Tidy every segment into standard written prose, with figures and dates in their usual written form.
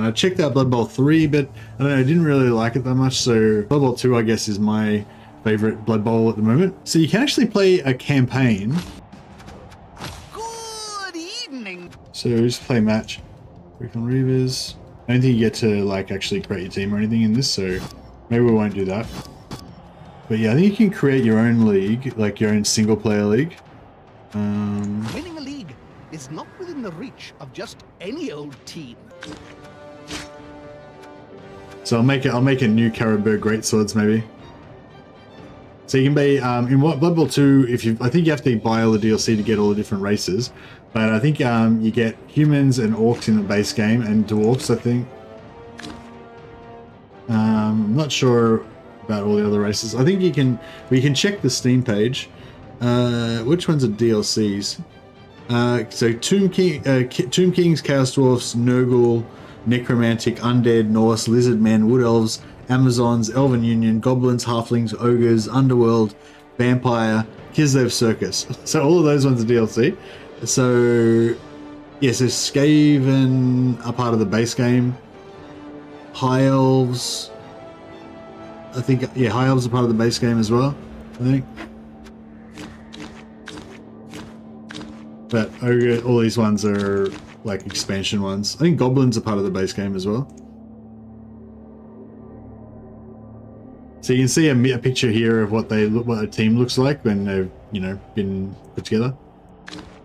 I checked out Blood Bowl 3, but I don't know, I didn't really like it that much, so Blood Bowl 2 I guess is my favorite Blood Bowl at the moment. So you can actually play a campaign. Good evening. So just play match. Recon Reavers. I don't think you get to like actually create your team or anything in this, so maybe we won't do that. But yeah, I think you can create your own league, like your own single player league. Winning a league is not within the reach of just any old team. So I'll make a new Caribou Greatswords maybe. So you can be in what Blood Bowl 2, I think you have to buy all the DLC to get all the different races. But I think you get humans and orcs in the base game and dwarfs, I think. I'm not sure about all the other races. I think we can check the Steam page. Which ones are DLCs? So Tomb Kings, Chaos Dwarfs, Nurgle, Necromantic, Undead, Norse, Lizard Men, Wood Elves, Amazons, Elven Union, Goblins, Halflings, Ogres, Underworld, Vampire, Kislev Circus. So all of those ones are DLC. So yeah, so Skaven are part of the base game. High Elves, I think, yeah, High Elves are part of the base game as well, I think. But Ogre, all these ones are like expansion ones. I think Goblins are part of the base game as well. So you can see a picture here of what a team looks like when they've, you know, been put together.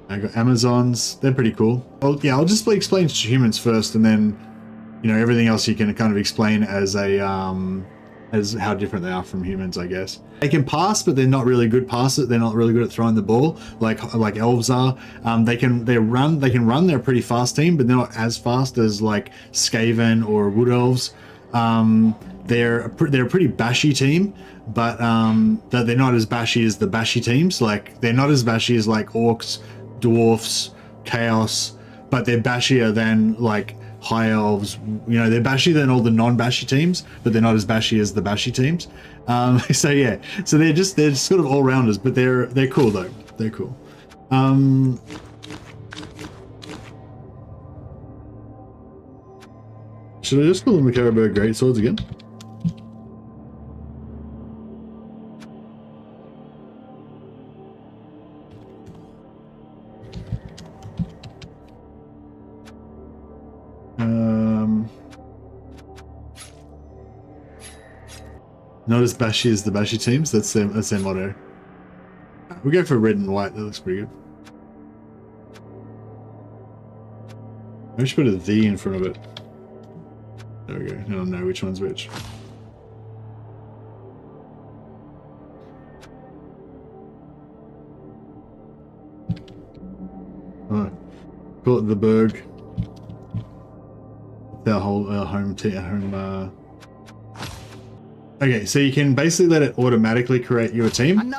I got Amazons, they're pretty cool. Well, yeah, I'll just explain humans first, and then, you know, everything else you can kind of explain as how different they are from humans, I guess. They can pass, but they're not really good passers. They're not really good at throwing the ball, like elves are. They can run. They're a pretty fast team, but they're not as fast as like Skaven or Wood Elves. They're a pretty bashy team, but they're not as bashy as the bashy teams. Like, they're not as bashy as like Orcs, Dwarfs, Chaos, but they're bashier than like High Elves. You know, they're bashy than all the non-bashy teams, but they're not as bashy as the bashy teams. So yeah, so they're just sort of all-rounders, but they're cool though. They're cool. Should I just call them the Caribou Greatswords again? Not as bashy as the bashy teams. That's their motto. We'll go for red and white. That looks pretty good. I should put a V in front of it. There we go. I don't know which one's which. Alright. Call it the Berg. Our home team. Okay, so you can basically let it automatically create your team,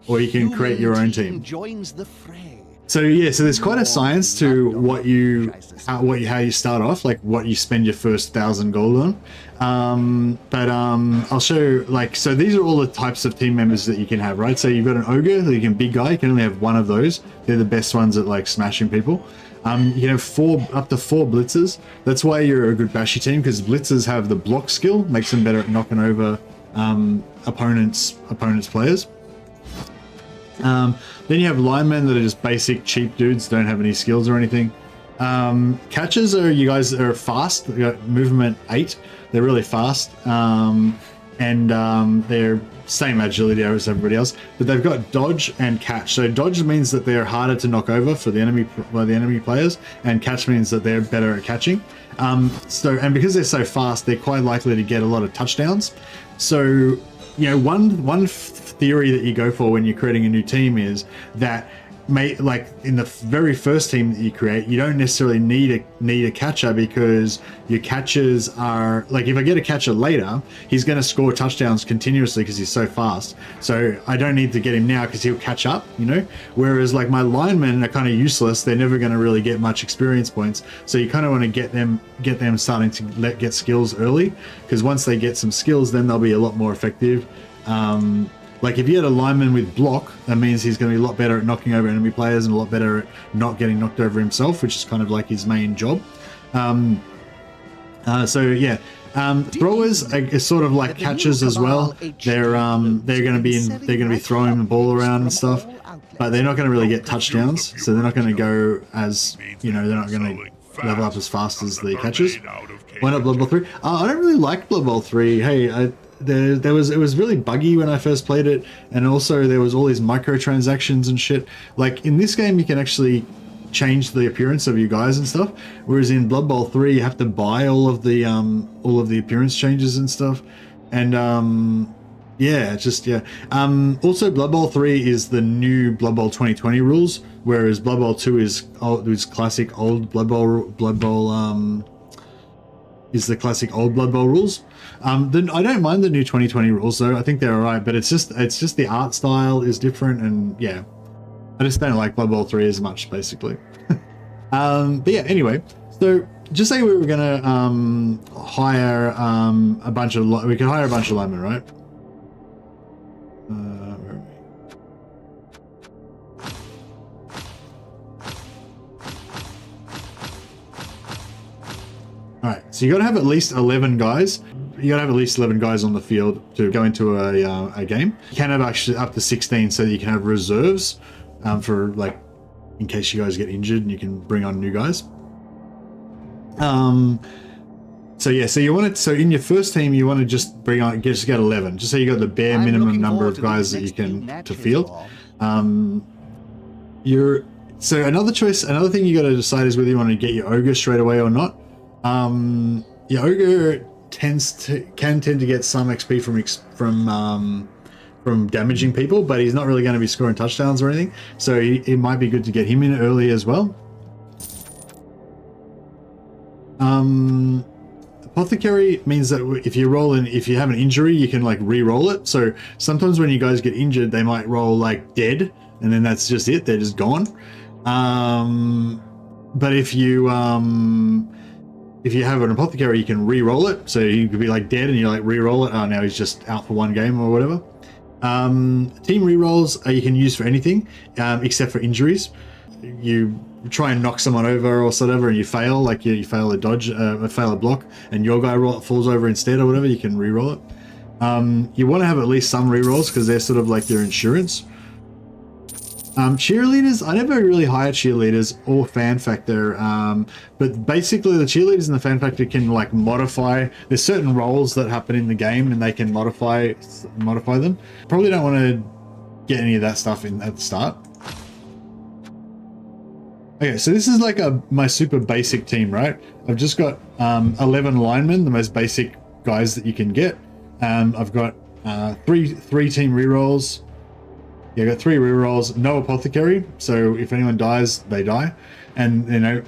or you can create your own team. Joins the fray. So yeah, so there's quite a science to how you start off, like what you spend your first 1,000 gold on. I'll show you, like, so these are all the types of team members that you can have, right? So you've got an ogre, you can big guy, you can only have one of those. They're the best ones at like smashing people. You can have up to four blitzers. That's why you're a good bashy team, because blitzers have the block skill, makes them better at knocking over opponents' players. Then you have linemen that are just basic cheap dudes, don't have any skills or anything. Catchers are fast. They got movement 8. They're really fast, and they're same agility as everybody else, but they've got dodge and catch. So dodge means that they're harder to knock over for the enemy players, and catch means that they're better at catching. And because they're so fast, they're quite likely to get a lot of touchdowns. So, you know, one theory that you go for when you're creating a new team is that like in the very first team that you create, you don't necessarily need a catcher, because your catchers are like, if I get a catcher later, he's going to score touchdowns continuously because he's so fast. So I don't need to get him now because he'll catch up, you know. Whereas like my linemen are kind of useless; they're never going to really get much experience points. So you kind of want to get them starting to get skills early, because once they get some skills, then they'll be a lot more effective. Like if you had a lineman with block, that means he's going to be a lot better at knocking over enemy players and a lot better at not getting knocked over himself, which is kind of like his main job. So yeah, throwers are sort of like catchers as well. They're going to be throwing the ball around and stuff, but they're not going to really get touchdowns. So they're not going to go as, you know, they're not going to level up as fast as the catchers. Why not Blood Bowl 3? I don't really like Blood Bowl 3. Hey, it was really buggy when I first played it, and also there was all these microtransactions and shit. Like in this game, you can actually change the appearance of you guys and stuff, whereas in Blood Bowl 3 you have to buy all of the appearance changes and stuff. And yeah, just yeah. Also Blood Bowl 3 is the new Blood Bowl 2020 rules, whereas Blood Bowl 2 is classic old Blood Bowl is the classic old Blood Bowl rules. Then I don't mind the new 2020 rules though. I think they're alright, but it's just the art style is different, and yeah, I just don't like Blood Bowl 3 as much, basically. But yeah, anyway, so just say we were gonna hire a bunch of linemen, right? Where are we? All right, so you got to have at least 11 guys. You got to have at least 11 guys on the field to go into a game. You can have actually up to 16, so that you can have reserves for, like, in case you guys get injured, and you can bring on new guys. So yeah, so in your first team you want to just get 11, just so you got the bare minimum number of guys that you can to field. So another thing you got to decide is whether you want to get your ogre straight away or not. Your ogre can tend to get some XP from damaging people, but he's not really going to be scoring touchdowns or anything, so it might be good to get him in early as well. Apothecary means that if you have an injury, you can like re-roll it. So sometimes when you guys get injured, they might roll like dead, and then that's just it, they're just gone. But if you have an apothecary, you can re-roll it, so you could be like dead and you like re-roll it. Oh, now he's just out for one game or whatever. Team re-rolls you can use for anything except for injuries. You try and knock someone over or whatever, and you fail, like you fail a dodge, fail a block, and your guy falls over instead or whatever, you can re-roll it. You want to have at least some re-rolls because they're sort of like your insurance. Cheerleaders, I never really hired cheerleaders or fan factor, but basically the cheerleaders and the fan factor can like modify. There's certain roles that happen in the game and they can modify them. Probably don't want to get any of that stuff in at the start. Okay, so this is like my super basic team, right? I've just got 11 linemen, the most basic guys that you can get. I've got three team rerolls. Yeah, I got 3 rerolls, no apothecary, so if anyone dies, they die. And you know,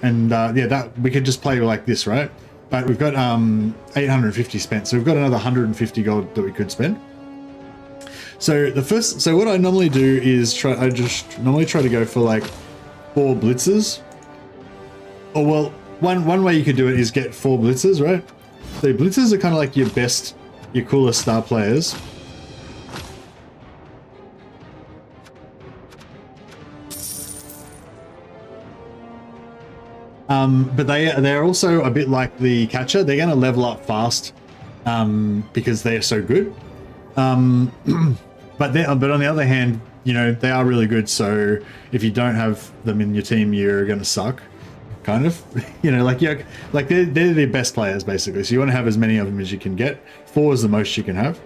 yeah, that we could just play like this, right? But we've got 850 spent, so we've got another 150 gold that we could spend. So what I normally do is I just normally try to go for like 4 blitzers. Or well, one way you could do it is get 4 blitzers, right? So blitzers are kind of like your coolest star players. But they're also a bit like the catcher. They're going to level up fast because they are so good. But on the other hand, you know, they are really good. So if you don't have them in your team, you're going to suck, kind of. You know, they're the best players basically. So you want to have as many of them as you can get. 4 is the most you can have.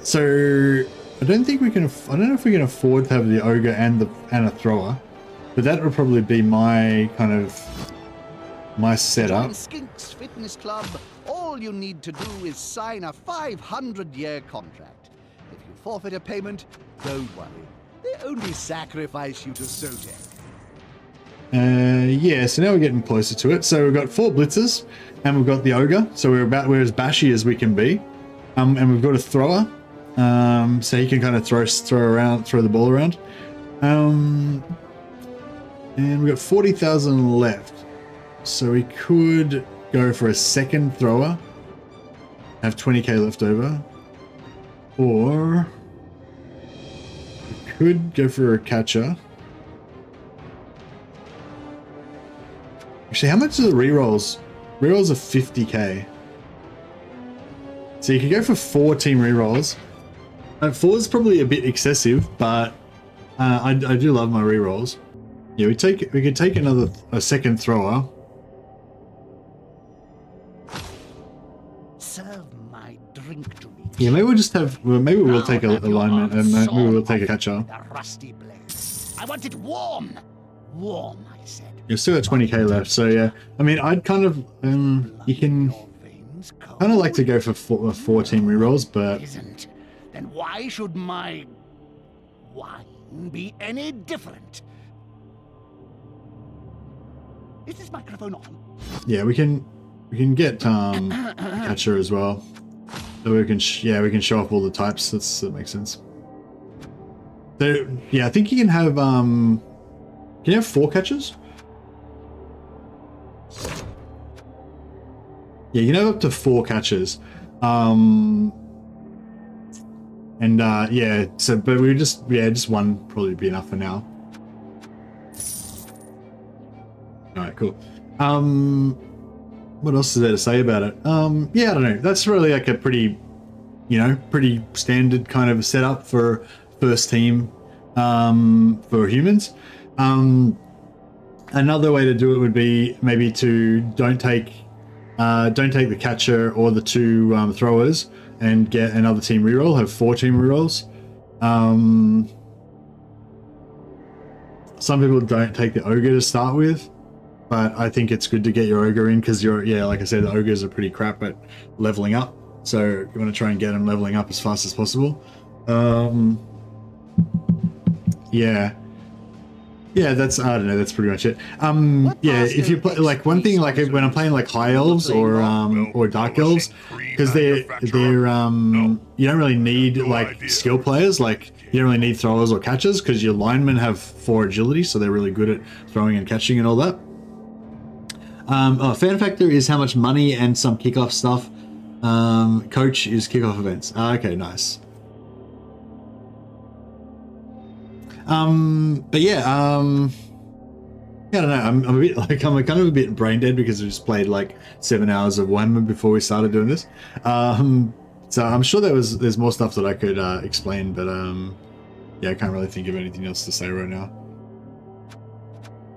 So I don't know if we can afford to have the ogre and a thrower. But that would probably be my setup. Skink's Fitness Club, all you need to do is sign a 500-year contract. If you forfeit a payment, don't worry. They only sacrifice you to Sotek. Yeah, so now we're getting closer to it. So we've got 4 blitzers, and we've got the ogre. So we're as bashy as we can be. And we've got a thrower, so he can kind of throw the ball around. And we've got 40,000 left. So we could go for a second thrower. Have 20k left over. Or we could go for a catcher. Actually, how much are the rerolls? Rerolls are 50k. So you could go for 4 team rerolls. 4 is probably a bit excessive, but I do love my rerolls. Yeah, we could take a second thrower. Serve my drink to me. Yeah, maybe we'll just have. Well, maybe we'll take a alignment, and maybe we'll take a catcher. A rusty blade. I want it warm. Warm, I said. You've still got 20k left, so yeah. I mean, I'd kind of you can kind of like to go for 4 team rerolls, but Isn't. Then why should my wine be any different? Is this microphone on? yeah, we can get catcher as well. So we can we can show off all the types. That makes sense. So yeah, I think you can have can you have 4 catchers? Yeah, you can have up to 4 catchers. And yeah, so but we just one probably be enough for now. All right, cool. What else is there to say about it? Yeah, I don't know. That's really like a pretty, pretty standard kind of setup for first team for humans. Another way to do it would be maybe to don't take the catcher or the 2 throwers and get another team reroll. Have 4 team rerolls. Some people don't take the ogre to start with, but I think it's good to get your ogre in because like I said, the ogres are pretty crap at leveling up. So you want to try and get them leveling up as fast as possible. Yeah, that's, I don't know, that's pretty much it. Yeah, if you play, like, one thing, like, when I'm playing, like, high elves or dark elves, because they're you don't really need, like, skill players, like, you don't really need throwers or catchers, because your linemen have 4 agility, so they're really good at throwing and catching and all that. Fan factor is how much money and some kickoff stuff. Coach is kickoff events. Okay, nice. But yeah, I don't know. I'm a bit like, I'm kind of a bit brain dead because we just played like 7 hours of Warhammer before we started doing this. So I'm sure there's more stuff that I could explain, but yeah, I can't really think of anything else to say right now.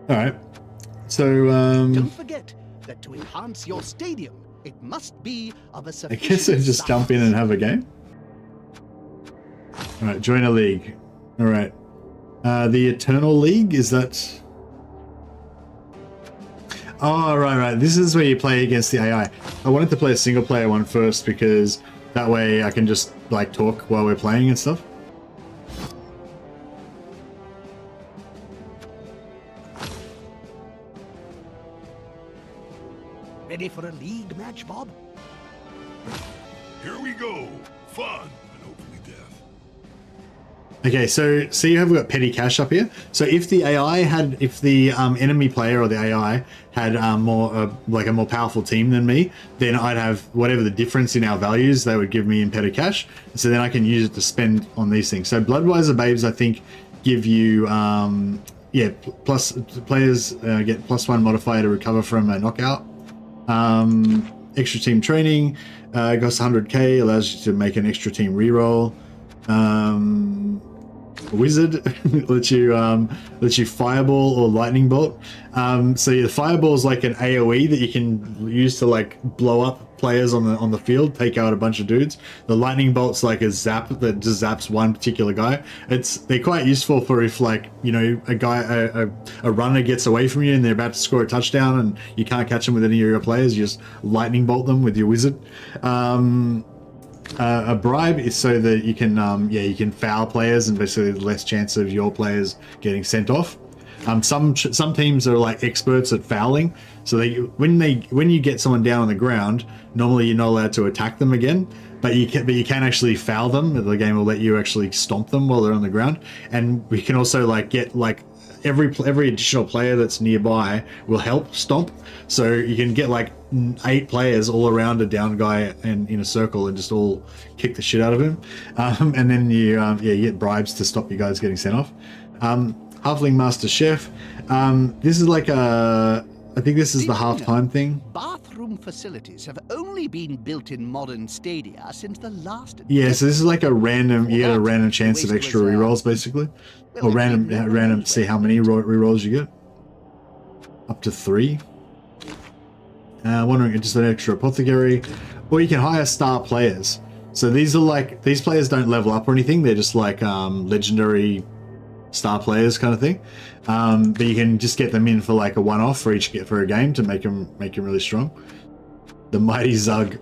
All right, so don't forget that to enhance your stadium, it must be of a I sufficient guess I just size. jump in and have a game. All right, join a league. All right. The Eternal League, is that? Oh, right. This is where you play against the AI. I wanted to play a single player one first because that way I can just like talk while we're playing and stuff. Ready for a league match, Bob? Here we go. Fun and hopefully death. Okay, so see how we've got petty cash up here. So if the enemy player or the AI had more like a more powerful team than me, then I'd have whatever the difference in our values they would give me in petty cash. So then I can use it to spend on these things. So Bloodwiser Babes, I think, give you plus players get +1 modifier to recover from a knockout. Extra team training costs 100k, allows you to make an extra team reroll. Wizard lets you fireball or lightning bolt. So the fireball is like an AoE that you can use to like blow up players on the field, take out a bunch of dudes. The lightning bolt's like a zap that just zaps one particular guy. They're quite useful for if like a runner gets away from you and they're about to score a touchdown and you can't catch them with any of your players. You just lightning bolt them with your wizard. A bribe is so that you can foul players and basically less chance of your players getting sent off. Some teams are like experts at fouling, so when you get someone down on the ground, normally you're not allowed to attack them again, but you can actually foul them. The game will let you actually stomp them while they're on the ground, and we can also like get like every additional player that's nearby will help stomp. So you can get like 8 players all around a down guy and in a circle and just all kick the shit out of him. And then you get bribes to stop you guys getting sent off. Halfling Master Chef. This is like I think this is the halftime thing. Bathroom room facilities have only been built in modern stadia since the last... Yeah, so this is like a random, you get a random chance of extra rerolls, basically. Or random, see how many rerolls you get. Up to 3. Wondering, just an extra apothecary. Or you can hire star players. So these are like, these players don't level up or anything. They're just like legendary star players kind of thing. But you can just get them in for like a one-off for a game to make them really strong. The Mighty Zug.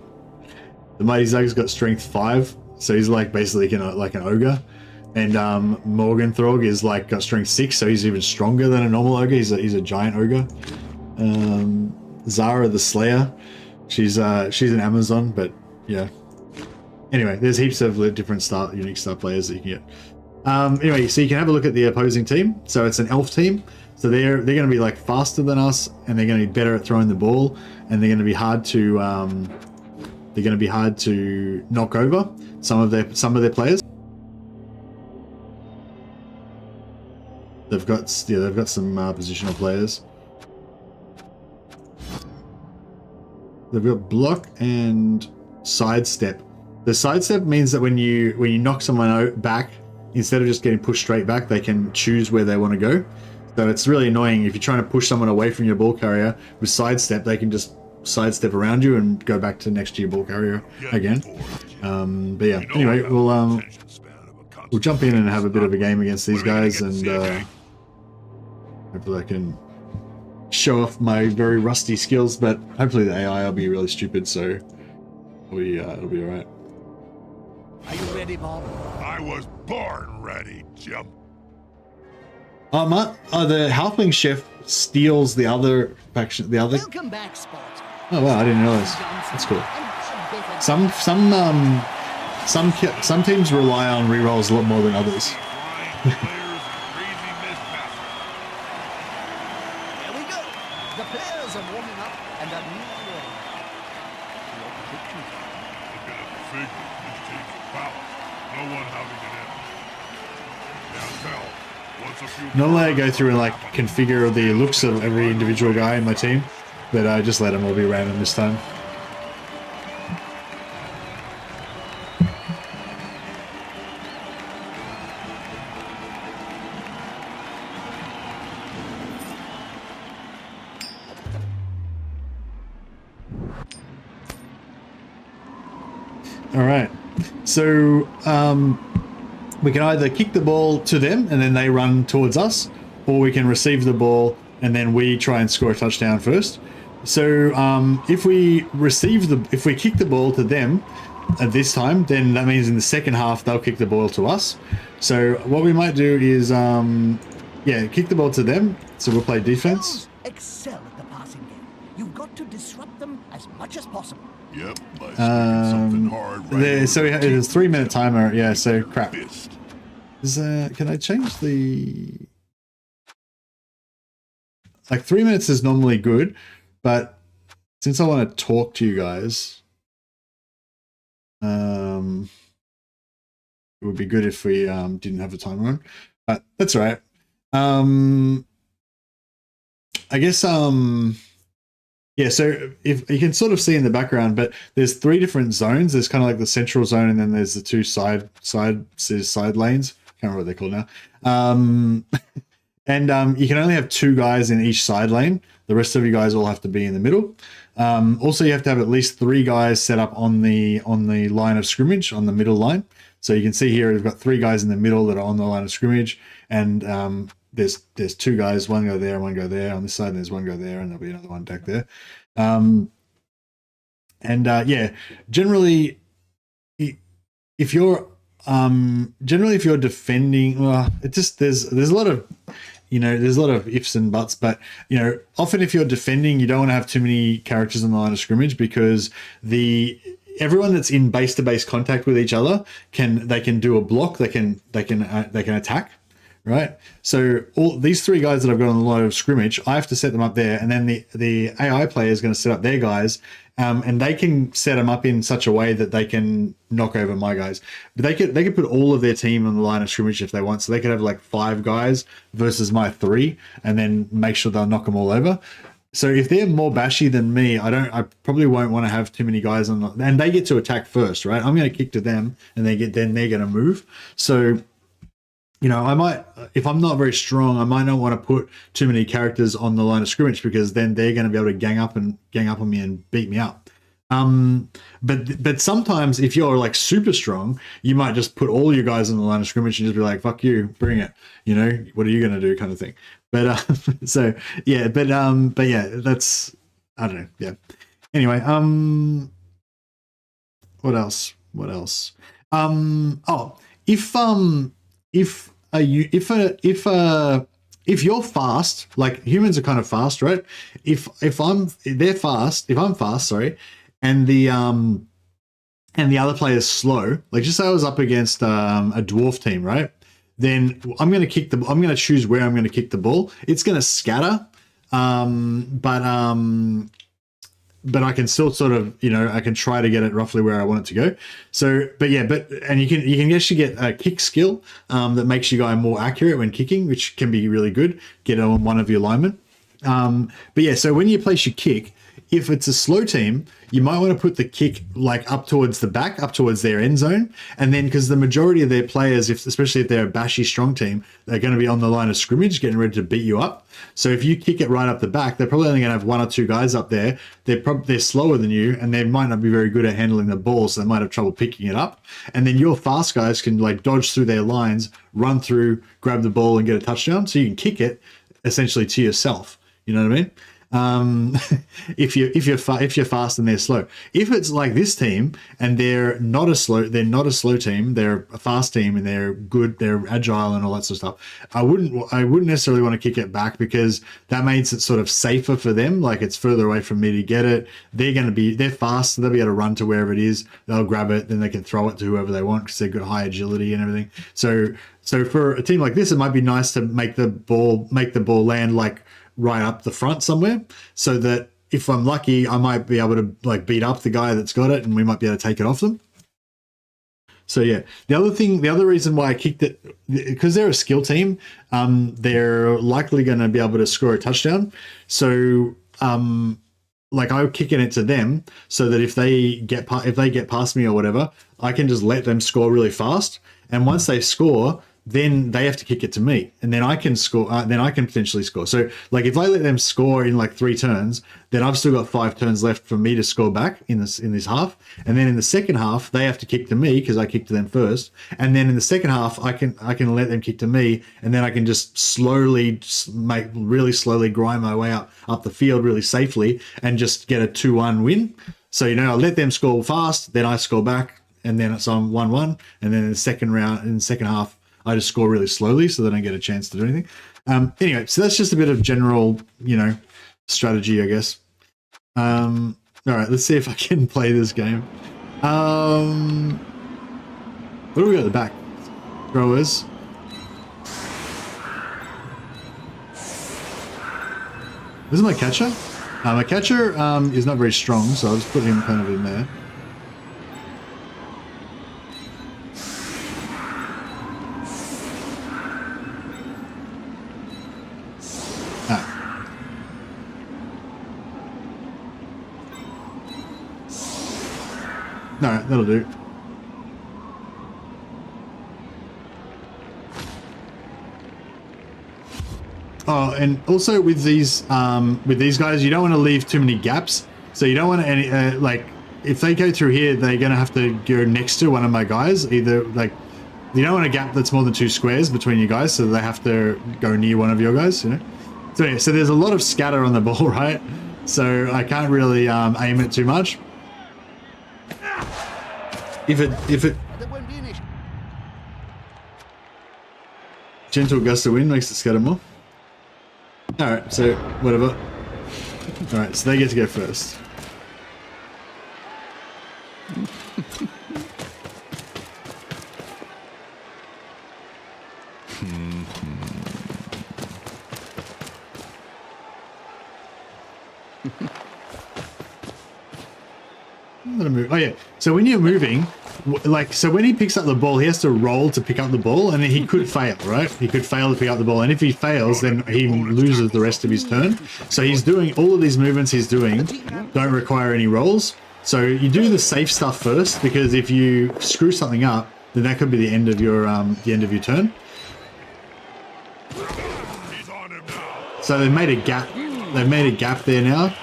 The Mighty Zug's got strength 5, so he's like basically like an ogre. And Morganthrog is like got strength 6, so he's even stronger than a normal ogre. He's a giant ogre. Zara the Slayer. She's an Amazon, but yeah. Anyway, there's heaps of different unique star players that you can get. Anyway, so you can have a look at the opposing team. So it's an elf team. So they're going to be like faster than us, and they're going to be better at throwing the ball, and they're going to be hard to knock over some of their players. They've got some positional players. They've got block and sidestep. The sidestep means that when you knock someone back, instead of just getting pushed straight back, they can choose where they want to go. So it's really annoying if you're trying to push someone away from your ball carrier with sidestep. They can just sidestep around you and go back to next to your ball carrier again. But yeah, anyway, we'll jump in and have a bit of a game against these guys, and hopefully I can show off my very rusty skills. But hopefully the AI will be really stupid, so it'll be alright. Are you ready, Bob? I was born ready, Jim. The Halfling Chef steals the other faction. Welcome back, Spot. Oh wow, I didn't realize. That's cool. Some teams rely on rerolls a lot more than others. Here we go. The players are warming up and are moving away. Normally I go through and like configure the looks of every individual guy in my team, but I just let them all be random this time. All right, so we can either kick the ball to them and then they run towards us, or we can receive the ball and then we try and score a touchdown first. So if we kick the ball to them at this time, then that means in the second half they'll kick the ball to us. So what we might do is kick the ball to them. So we'll play defense. Excel at the passing game. You've got to disrupt them as much as possible. Yep, by something hard right so it's a 3-minute timer. Yeah, so crap. Can I change the... Like 3 minutes is normally good, but since I want to talk to you guys, it would be good if we didn't have a timer on, but that's all right. I guess yeah, so if you can sort of see in the background, but there's 3 different zones. There's kind of like the central zone, and then there's the 2 side lanes. Can't remember what they're called now. And you can only have 2 guys in each side lane. The rest of you guys all have to be in the middle. Also, you have to have at least 3 guys set up on the line of scrimmage, on the middle line. So you can see here, we've got 3 guys in the middle that are on the line of scrimmage, and there's 2 guys, one go there, one go there on this side, and there's one go there, and there'll be another one back there. Yeah, generally, if you're defending, well, it just there's a lot of there's a lot of ifs and buts, but often if you're defending, you don't want to have too many characters on the line of scrimmage, because everyone that's in base to base contact with each other can do a block, they can attack, right? So all these 3 guys that I've got on the line of scrimmage, I have to set them up there, and then the AI player is going to set up their guys, and they can set them up in such a way that they can knock over my guys. But they could put all of their team on the line of scrimmage if they want, so they could have like 5 guys versus my 3, and then make sure they'll knock them all over. So if they're more bashy than me, I probably won't want to have too many guys on, and they get to attack first, right? I'm going to kick to them, and then they're going to move. So, you know, I might, if I'm not very strong, I might not want to put too many characters on the line of scrimmage, because then they're going to be able to gang up on me and beat me up. But sometimes if you're like super strong, you might just put all your guys on the line of scrimmage and just be like, fuck you, bring it. You know, what are you going to do, kind of thing. But so yeah, but yeah, that's, I don't know. Yeah. Anyway, what else? Oh, if you're fast, like humans are kind of fast, right? If I'm fast, sorry, and the other player's slow, like just say I was up against a dwarf team, right? Then I'm going to choose where I'm going to kick the ball. It's going to scatter, but I can still sort of, you know, I can try to get it roughly where I want it to go. So, and you can actually get a kick skill that makes you guy more accurate when kicking, which can be really good. Get it on one of your linemen. But yeah, so when you place your kick, if it's a slow team, you might want to put the kick like up towards the back, up towards their end zone. And then because the majority of their players, especially if they're a bashy strong team, they're going to be on the line of scrimmage getting ready to beat you up. So if you kick it right up the back, they're probably only going to have one or two guys up there. They're slower than you, and they might not be very good at handling the ball, so they might have trouble picking it up. And then your fast guys can like dodge through their lines, run through, grab the ball, and get a touchdown. So you can kick it essentially to yourself. You know what I mean? If you're fast and they're slow. If it's like this team and they're not a slow team, they're a fast team and they're good, they're agile and all that sort of stuff, I wouldn't necessarily want to kick it back, because that makes it sort of safer for them. Like it's further away from me to get it. They're fast, so they'll be able to run to wherever it is. They'll grab it, then they can throw it to whoever they want because they've got high agility and everything. So for a team like this, it might be nice to make the ball land like right up the front somewhere, so that if I'm lucky, I might be able to like beat up the guy that's got it, and we might be able to take it off them. So yeah, the other reason why I kicked it, because they're a skill team, they're likely going to be able to score a touchdown. So like I'm kicking it to them so that if they get past me or whatever, I can just let them score really fast, and once they score, then they have to kick it to me, and then I can score. Then I can potentially score. So, like, if I let them score in like 3 turns, then I've still got 5 turns left for me to score back in this half. And then in the second half, they have to kick to me because I kicked to them first. And then in the second half, I can let them kick to me, and then I can just really slowly grind my way up the field really safely and just get a 2-1 win. So I let them score fast, then I score back, and then it's on 1-1. And then in the second half, I just score really slowly so they don't get a chance to do anything. Anyway, so that's just a bit of general, strategy, I guess. All right, let's see if I can play this game. What do we got at the back? Throwers. This is my catcher. My catcher is not very strong, so I'll just put him kind of in there. No, that'll do. Oh, and also with these guys, you don't want to leave too many gaps. So you don't want to like if they go through here, they're gonna have to go next to one of my guys. Either like you don't want a gap that's more than 2 squares between you guys, so they have to go near one of your guys. So anyway, so there's a lot of scatter on the ball, right? So I can't really aim it too much. If it gentle gust of wind makes it scatter more. Alright, so whatever. Alright, so they get to go first. I'm gonna move. Oh yeah, so when you're moving, like, so when he picks up the ball, he has to roll to pick up the ball, and he could fail, right? He could fail to pick up the ball, and if he fails, then he loses the rest of his turn. So he's doing all of these movements he's doing don't require any rolls. So you do the safe stuff first, because if you screw something up, then that could be the end of your turn. So they've made a gap. They've made a gap there now,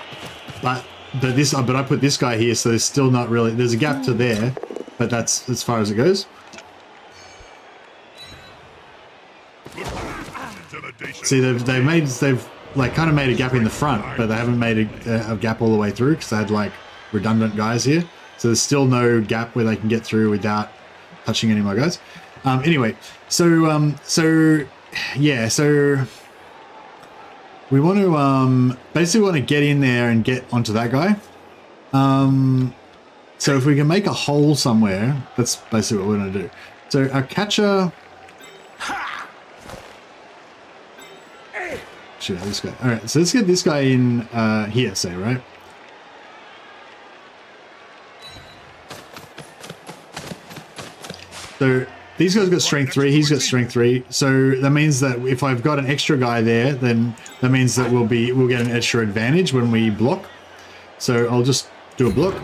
but I put this guy here, so there's still not really. There's a gap to there, but that's as far as it goes. See, they've like kind of made a gap in the front, but they haven't made a gap all the way through because they had like redundant guys here. So there's still no gap where they can get through without touching any of my guys. Anyway, so we want to basically want to get in there and get onto that guy. So if we can make a hole somewhere, that's basically what we're going to do. So our catcher. Shoot, this guy. All right, so let's get this guy in here, say, right? So these guys got strength 3, he's got strength 3. So that means that if I've got an extra guy there, then that means that we'll get an extra advantage when we block. So I'll just do a block.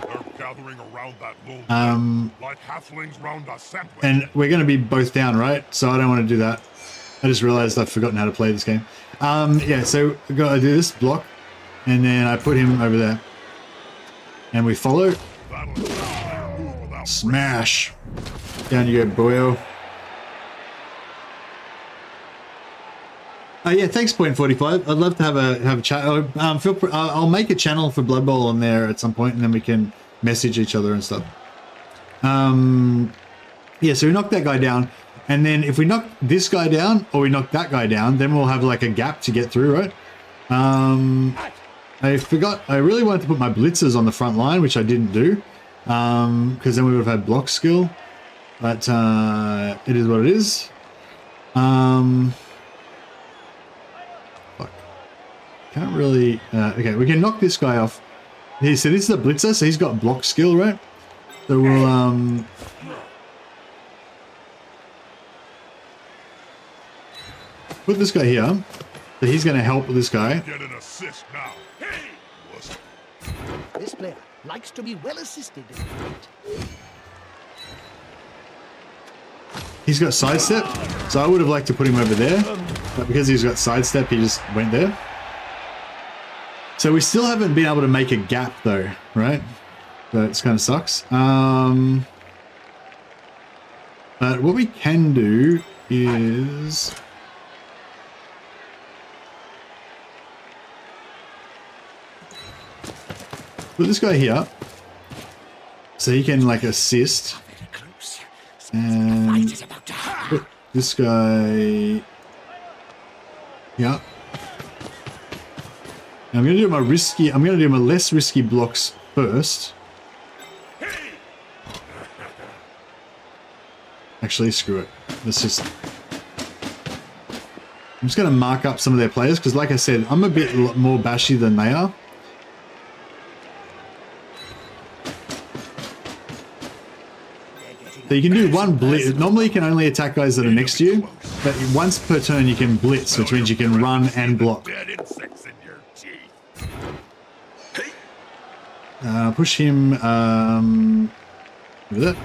Like halflings round a sandwich. And we're going to be both down, right? So I don't want to do that. I just realized I've forgotten how to play this game. Yeah, so I've got to do this block, and then I put him over there. And we follow. Smash. Down you go, boyo. Yeah, thanks, Point 45. I'd love to have a chat. I'll make a channel for Blood Bowl on there at some point, and then we can message each other and stuff. Yeah, so we knock that guy down, and then if we knock this guy down or we knock that guy down, then we'll have like a gap to get through, right? I forgot. I really wanted to put my blitzers on the front line, which I didn't do, because then we would have had block skill. But it is what it is. Fuck. Can't really. Okay, we can knock this guy off. Here, so this is a blitzer, so he's got block skill, right? So we'll put this guy here. So he's going to help this guy. Get an assist now. This player likes to be well assisted. He's got sidestep, so I would have liked to put him over there, but because he's got sidestep, he just went there. So we still haven't been able to make a gap though, right? So it kind of sucks. But what we can do is put this guy here, so he can like assist. And put this guy. Yeah. Now I'm gonna do my risky. I'm gonna do my less risky blocks first. Actually, screw it. Let's just. I'm just gonna mark up some of their players because, like I said, I'm a bit more bashy than they are. So you can do one blitz. Normally you can only attack guys that are next to you, but once per turn you can blitz, which means you can run and block. Push him with it.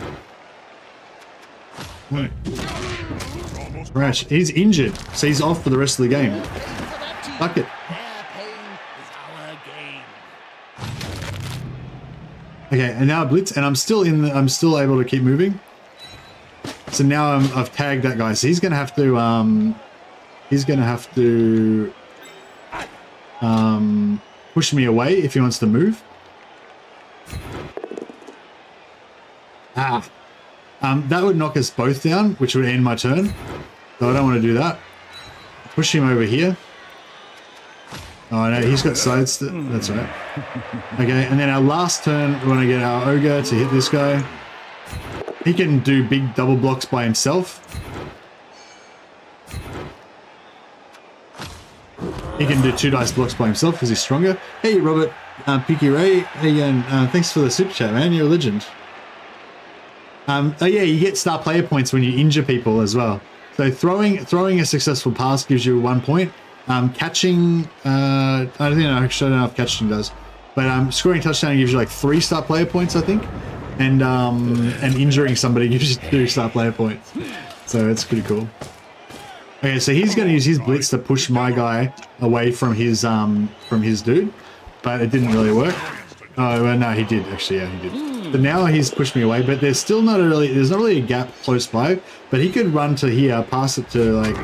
Crash. He's injured, so he's off for the rest of the game. Fuck it. Okay, and now I blitz, and I'm still able to keep moving. So now I've tagged that guy. So he's gonna have to push me away if he wants to move. That would knock us both down, which would end my turn. So I don't want to do that. Push him over here. Oh no, he's got sides. That's right. Okay, and then our last turn, we want to get our ogre to hit this guy. He can do big double blocks by himself. He can do 2 dice blocks by himself because he's stronger. Hey, Robert, Picky Ray. Hey, thanks for the super chat, man. You're a legend. Oh yeah, you get star player points when you injure people as well. So throwing a successful pass gives you 1 point. Catching, I don't know if catching does, but scoring a touchdown gives you like 3 star player points, I think, and injuring somebody gives you 2 star player points. So it's pretty cool. Okay, so he's going to use his blitz to push my guy away from his dude, but it didn't really work. Oh well, no, he did actually. Yeah, he did. But now he's pushed me away. But there's still not really a gap close by. But he could run to here, pass it to like,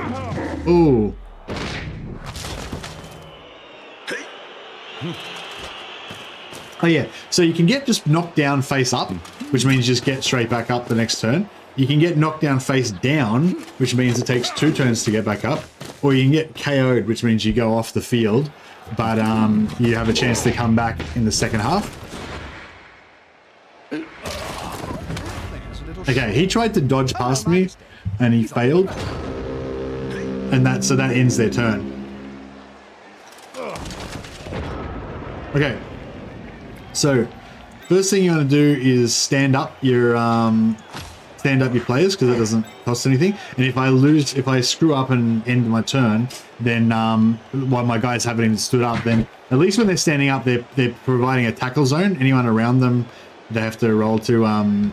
ooh. Oh yeah, so you can get just knocked down face up, which means you just get straight back up the next turn. You can get knocked down face down, which means it takes 2 turns to get back up. Or you can get KO'd, which means you go off the field, but you have a chance to come back in the second half. Okay, he tried to dodge past me, and he failed. And so that ends their turn. Okay. So, first thing you want to do is stand up your players, because it doesn't cost anything. And if I screw up and end my turn, then while my guys haven't even stood up, then at least when they're standing up, they're providing a tackle zone. Anyone around them, they have to roll to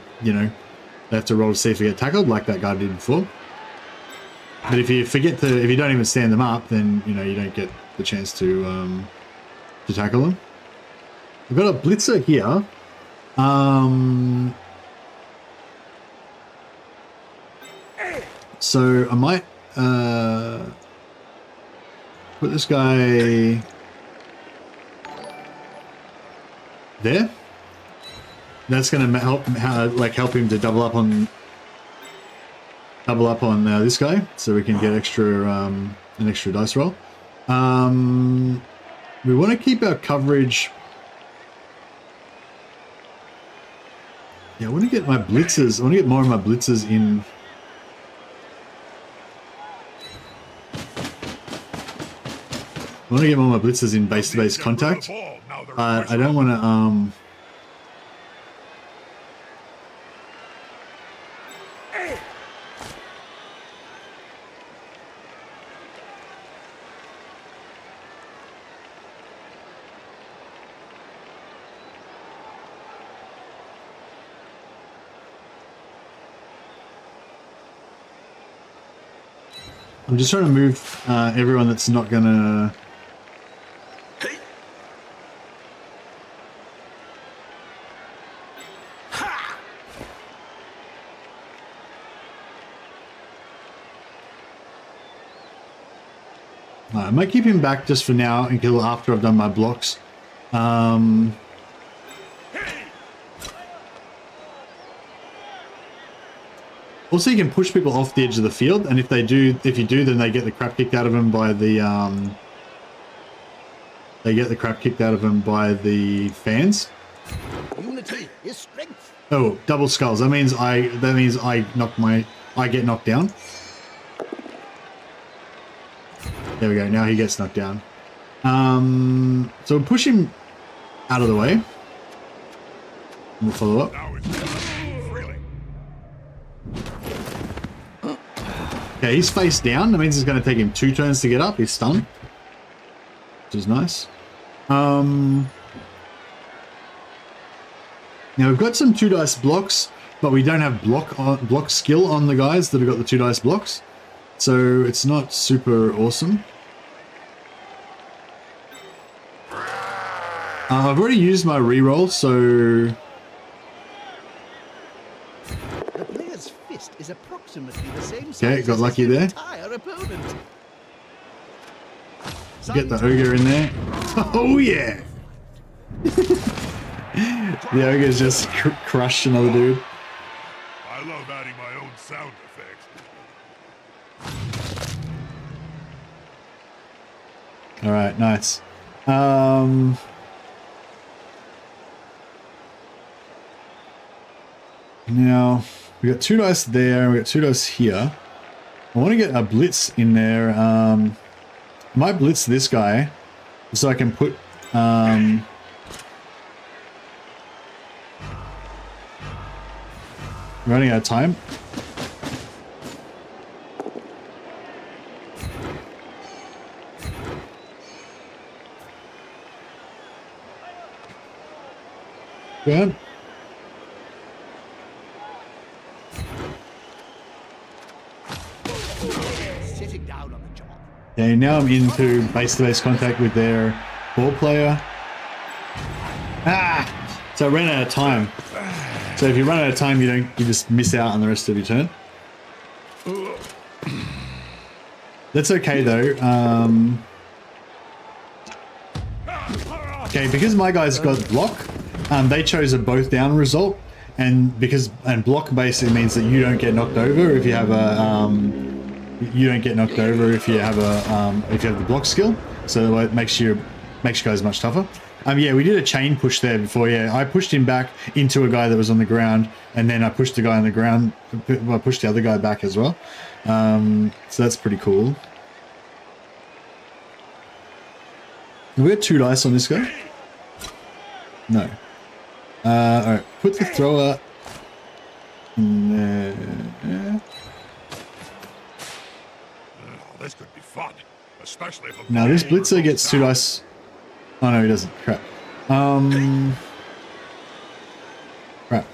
they have to roll to see if they get tackled, like that guy did before. But if you don't even stand them up, then you don't get the chance to tackle them. I've got a blitzer here. So I might put this guy there. That's going to help him to double up on this guy, so we can get an extra dice roll. We want to keep our coverage. Yeah, I want to get my blitzers. I want to get more of my blitzers in. I want to get more of my blitzers in base-to-base contact. I don't want to. I'm just trying to move everyone that's not gonna. I might keep him back just for now until after I've done my blocks. Also, you can push people off the edge of the field, and if you do, then they get the crap kicked out of them by the fans. Unity is strength. Oh, double skulls. That means I get knocked down. There we go. Now he gets knocked down. So we'll push him out of the way. We'll follow up. Okay, he's face down. That means it's going to take him 2 turns to get up. He's stunned, which is nice. Now we've got some 2 dice blocks, but we don't have block skill on the guys that have got the 2 dice blocks, so it's not super awesome. I've already used my reroll, so The player's fist is approximately the same size. Okay, got lucky there. Entire opponent. Get the ogre in there. Oh yeah! The ogre's just crushed another dude. I love adding my own sound effects. All right, nice. Now we got 2 dice there. We got 2 dice here. I want to get a blitz in there. I might blitz this guy so I can put. Running out of time. Good. Sitting down on the job. Okay, now I'm into base-to-base contact with their ball player. Ah! So I ran out of time. So if you run out of time, you just miss out on the rest of your turn. That's okay though. Okay, because my guys got block, they chose a both down result, and block basically means that you don't get knocked over if you have a if you have the block skill. So it makes you guys much tougher. Yeah, we did a chain push there before. Yeah, I pushed him back into a guy that was on the ground, and then I pushed the guy on the ground. I pushed the other guy back as well. So that's pretty cool. Have we got 2 dice on this guy? No. Alright, put the thrower in there. This could be fun, especially if Now this blitzer gets 2 dice. Oh no, he doesn't. Crap. Crap.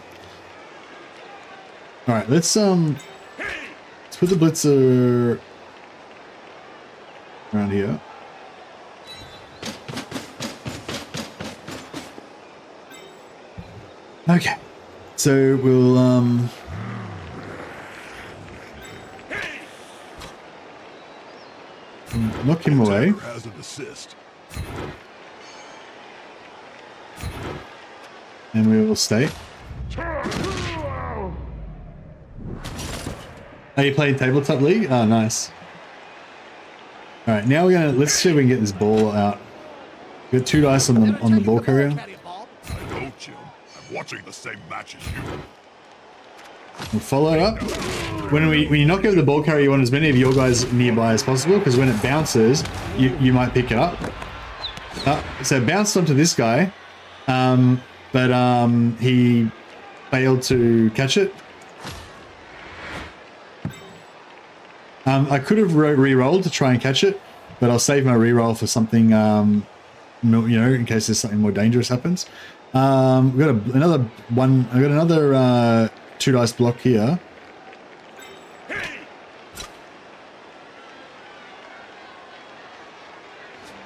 Alright, let's put the blitzer around here. Okay, so we'll knock him away. Has an assist. And we will stay. Are you playing Tabletop League? Oh, nice. Alright, now let's see if we can get this ball out. We got 2 dice on the ball carrier. I know, Jim. I'm watching the same match as you. We'll follow it up. When you knock over the ball carrier, you want as many of your guys nearby as possible, because when it bounces, you might pick it up. So it bounced onto this guy, but he failed to catch it. I could have re-rolled to try and catch it, but I'll save my re-roll for something, in case there's something more dangerous happens. We've got another 2 dice block here.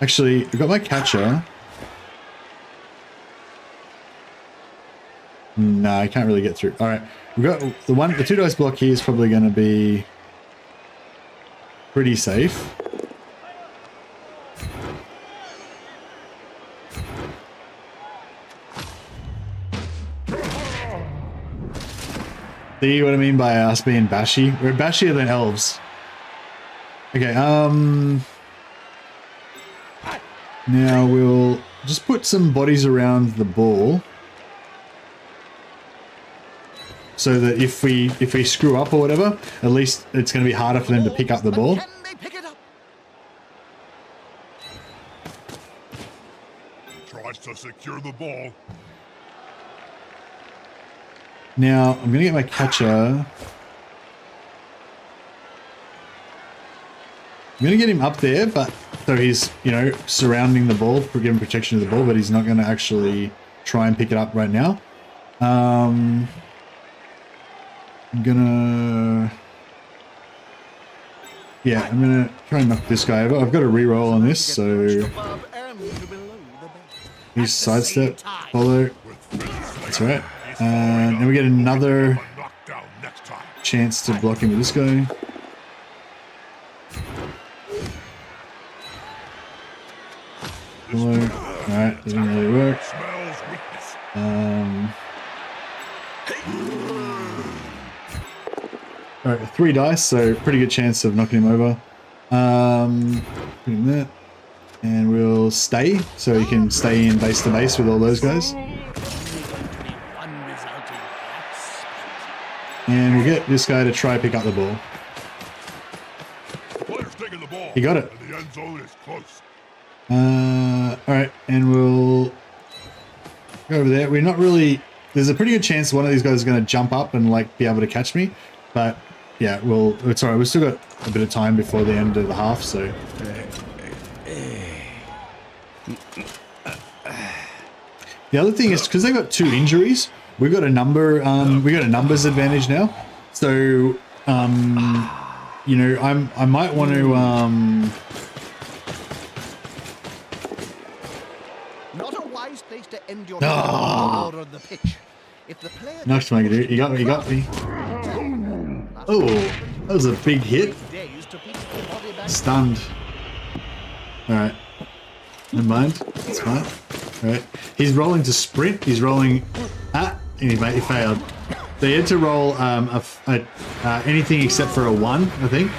Actually, I've got my catcher. No, I can't really get through. All right, we've got the 2 dice block here is probably going to be pretty safe. See what I mean by us being bashy? We're bashier than elves. Okay, now we'll just put some bodies around the ball, so that if we screw up or whatever, at least it's going to be harder for them to pick up the ball. Can they pick it up? Tries to secure the ball. Now I'm going to get my catcher. I'm going to get him up there, but so he's, surrounding the ball, giving protection to the ball, but he's not going to actually try and pick it up right now. I'm gonna try and knock this guy over. I've got a re-roll on this, so he's sidestep, follow. That's right. And we get another chance to block him with this guy. Follow. Alright, doesn't really work. Alright, 3 dice, so pretty good chance of knocking him over. Put him there. And we'll stay, so he can stay in base to base with all those guys. And we'll get this guy to try pick up the ball. He got it. The end zone is close. Alright, and we'll go over there. We're not really there's a pretty good chance one of these guys is going to jump up and like be able to catch me. But yeah, well, it's alright. We've still got a bit of time before the end of the half, so. The other thing is because they got 2 injuries, we've got a number. We got a numbers advantage now. So, you know, I might want to. Not a wise place to end your time on the pitch. If the player Nice, Maggie, dude. You got me. You got me. Oh, that was a big hit. Stunned. All right. Never mind. It's fine. All right. He's rolling to sprint. He's rolling. And he failed. They had to roll anything except for a 1, I think.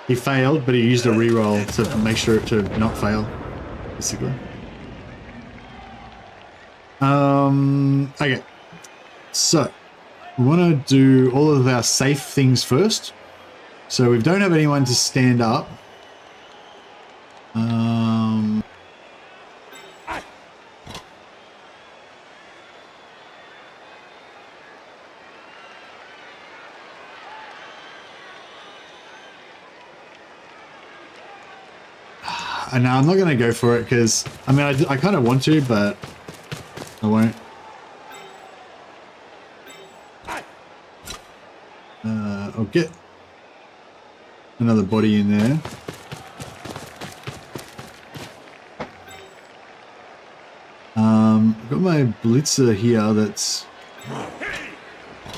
He failed, but he used a reroll to make sure to not fail, basically. Okay. So, we want to do all of our safe things first. So we don't have anyone to stand up. And now I'm not going to go for it because, I mean, I kind of want to, but I won't. I'll get another body in there. I've got my blitzer here that's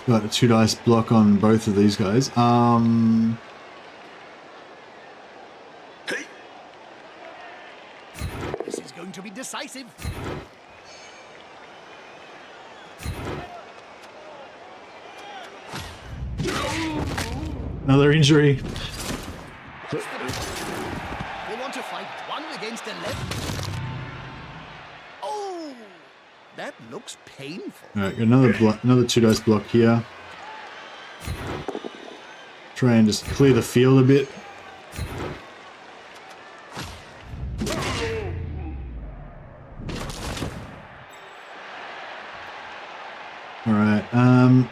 got a 2 dice block on both of these guys. This is going to be decisive. Another injury. They want to fight 1 against 11. Oh, that looks painful. All right, got another 2 dice block here. Try and just clear the field a bit. All right.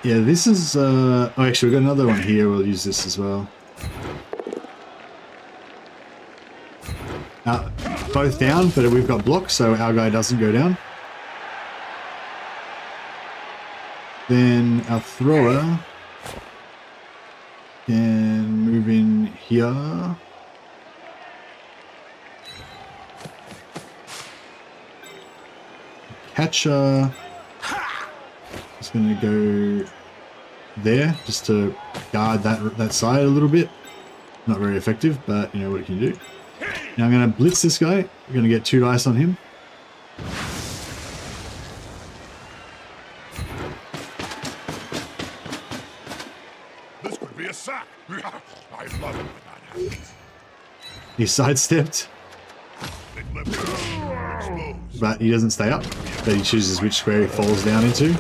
Yeah, this is. Oh, actually, we've got another one here. We'll use this as well. Both down, but we've got blocks, so our guy doesn't go down. Then our thrower can move in here. Catcher is going to go there just to guard that side a little bit. Not very effective, but you know what it can do. Now I'm going to blitz this guy. We're going to get 2 dice on him. This could be a sack. I love it when that happens. He sidestepped, but he doesn't stay up. But he chooses which square he falls down into.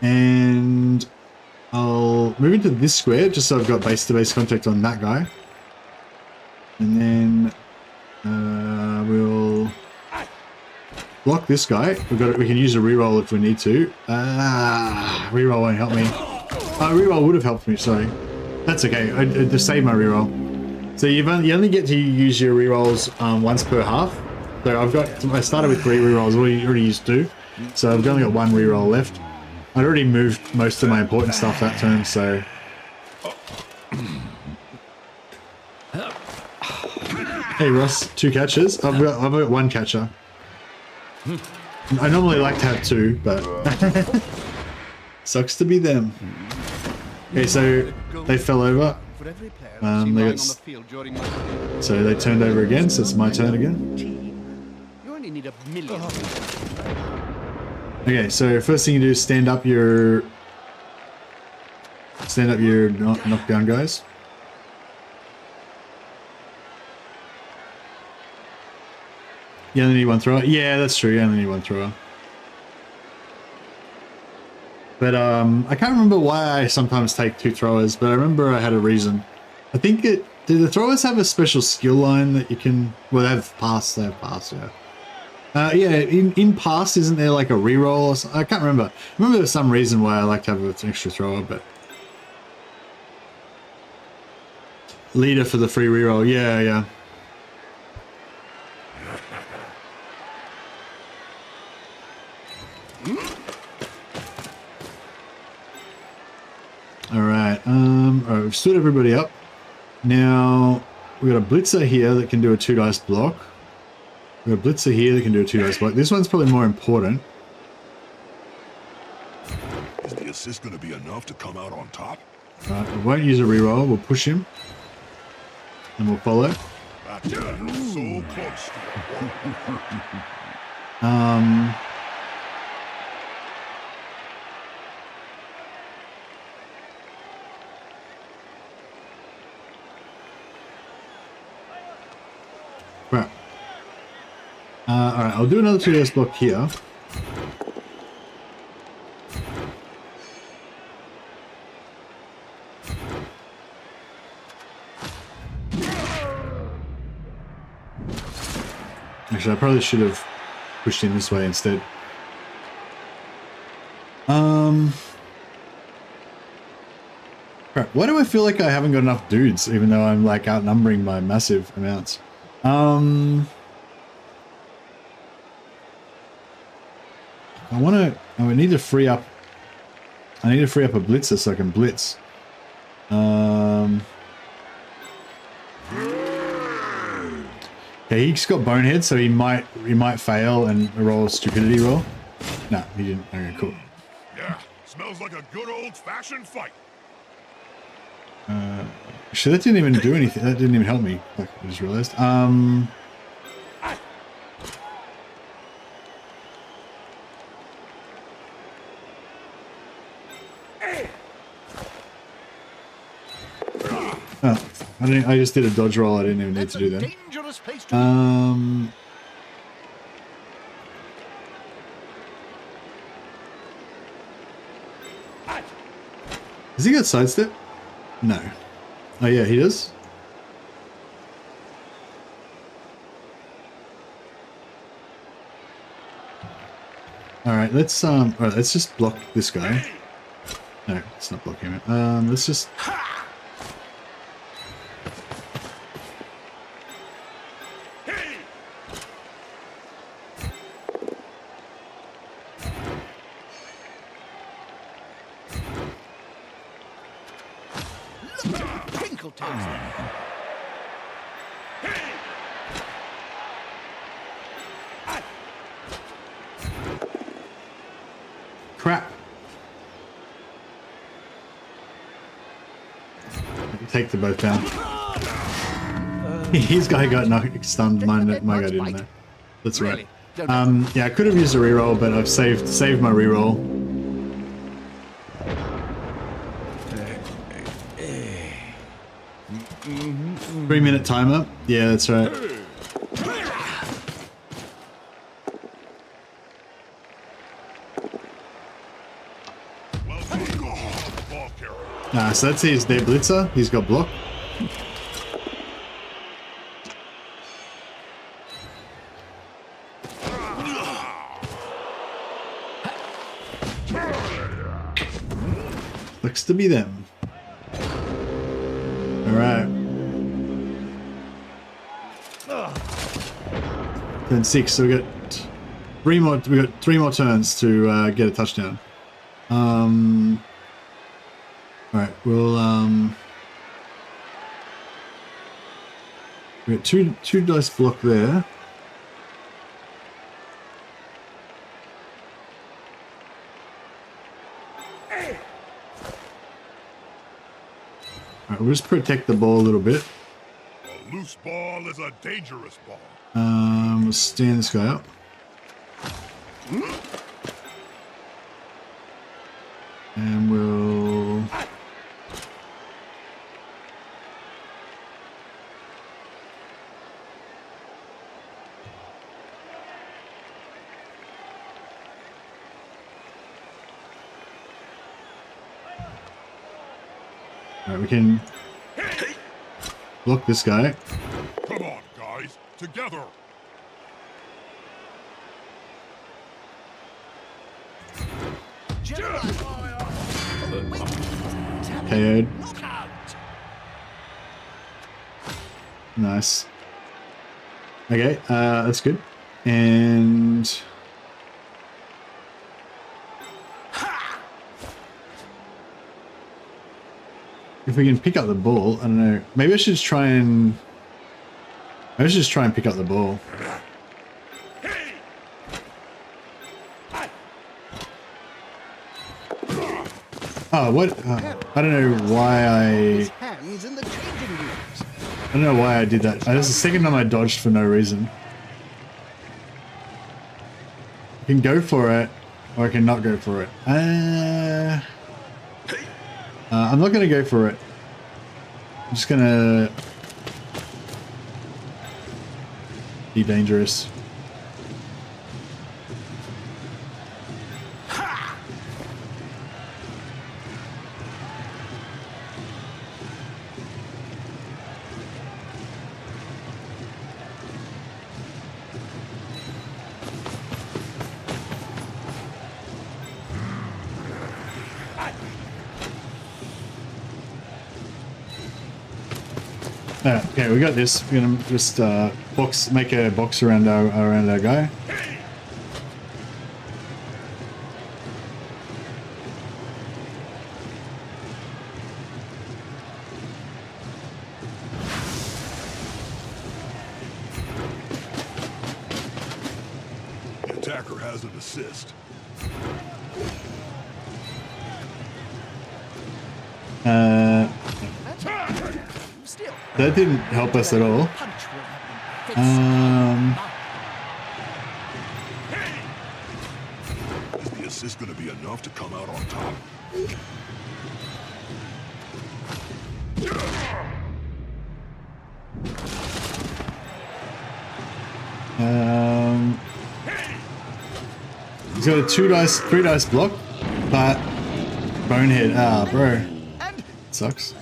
And I'll move into this square just so I've got base-to-base contact on that guy. And then we'll block this guy. We can use a reroll if we need to. Reroll won't help me. Reroll would have helped me, sorry. That's okay, I just saved my reroll. So you only get to use your rerolls once per half. So I started with 3 rerolls, already used 2. So I've only got 1 reroll left. I'd already moved most of my important stuff that turn, so... Hey Ross, 2 catches. I've got 1 catcher. I normally like to have 2, but sucks to be them. Okay, so they fell over. So they turned over again, so it's my turn again. You only need a million. Okay, so first thing you do is stand up your knockdown guys. You only need 1 thrower? Yeah, that's true. You only need 1 thrower. But I can't remember why I sometimes take 2 throwers, but I remember I had a reason. I think do the throwers have a special skill line that you can... Well, they have pass, yeah. Yeah, in past, isn't there like a reroll or something? I can't remember. I remember there's some reason why I like to have an extra thrower, but... Leader for the free reroll. Yeah, yeah. Alright, alright, we've stood everybody up. Now, we've got a blitzer here that can do a 2 dice block. We've got a blitzer here that can do a 2 dice block. This one's probably more important. Is the assist going to be enough to come out on top? Alright, we won't use a reroll. We'll push him. And we'll follow. That's so close. Right. Alright, I'll do another 2 dice block here. Actually, I probably should have pushed in this way instead. Crap, why do I feel like I haven't got enough dudes, even though I'm like outnumbering by massive amounts? I need to free up a blitzer so I can blitz. Okay, he's got bonehead, so he might fail and roll a stupidity roll. No, he didn't. Okay, cool. Yeah, smells like a good old-fashioned fight. Actually, that didn't even do anything. That didn't even help me. Like, I just realized. Oh, I just did a dodge roll. I didn't even need to do that. Has he got sidestep? No. Oh yeah, he does. All right, let's just block this guy. No, it's not blocking him. Let's just. Crap. Take the both down. His guy got knocked, stunned. My guy didn't though. That's right. Yeah, I could have used a reroll, but I've saved my reroll. Three-minute timer. Yeah, that's right. So that's his their blitzer. He's got block. Looks to be them. All right. Turn 6. So we got three more. We got 3 more turns to get a touchdown. All right, we'll we got two dice block there. All right, we'll just protect the ball a little bit. A loose ball is a dangerous ball. We'll stand this guy up. And we'll... Alright, we can block this guy. Come on, guys, together. KO'd. Knockout. Nice. Okay, that's good. And if we can pick up the ball, I don't know. Maybe I should just try and pick up the ball. Oh, what? I don't know why His hands in the changing rooms. I don't know why I did that. That's the second time I dodged for no reason. I can go for it, or I can not go for it. I'm not going to go for it. I'm just going to be dangerous. Okay, we got this. We're gonna just make a box around our guy. The attacker has an assist. That didn't help us at all. Is the assist going to be enough to come out on top? He's got a 3 dice block, but bonehead. Ah, bro, sucks.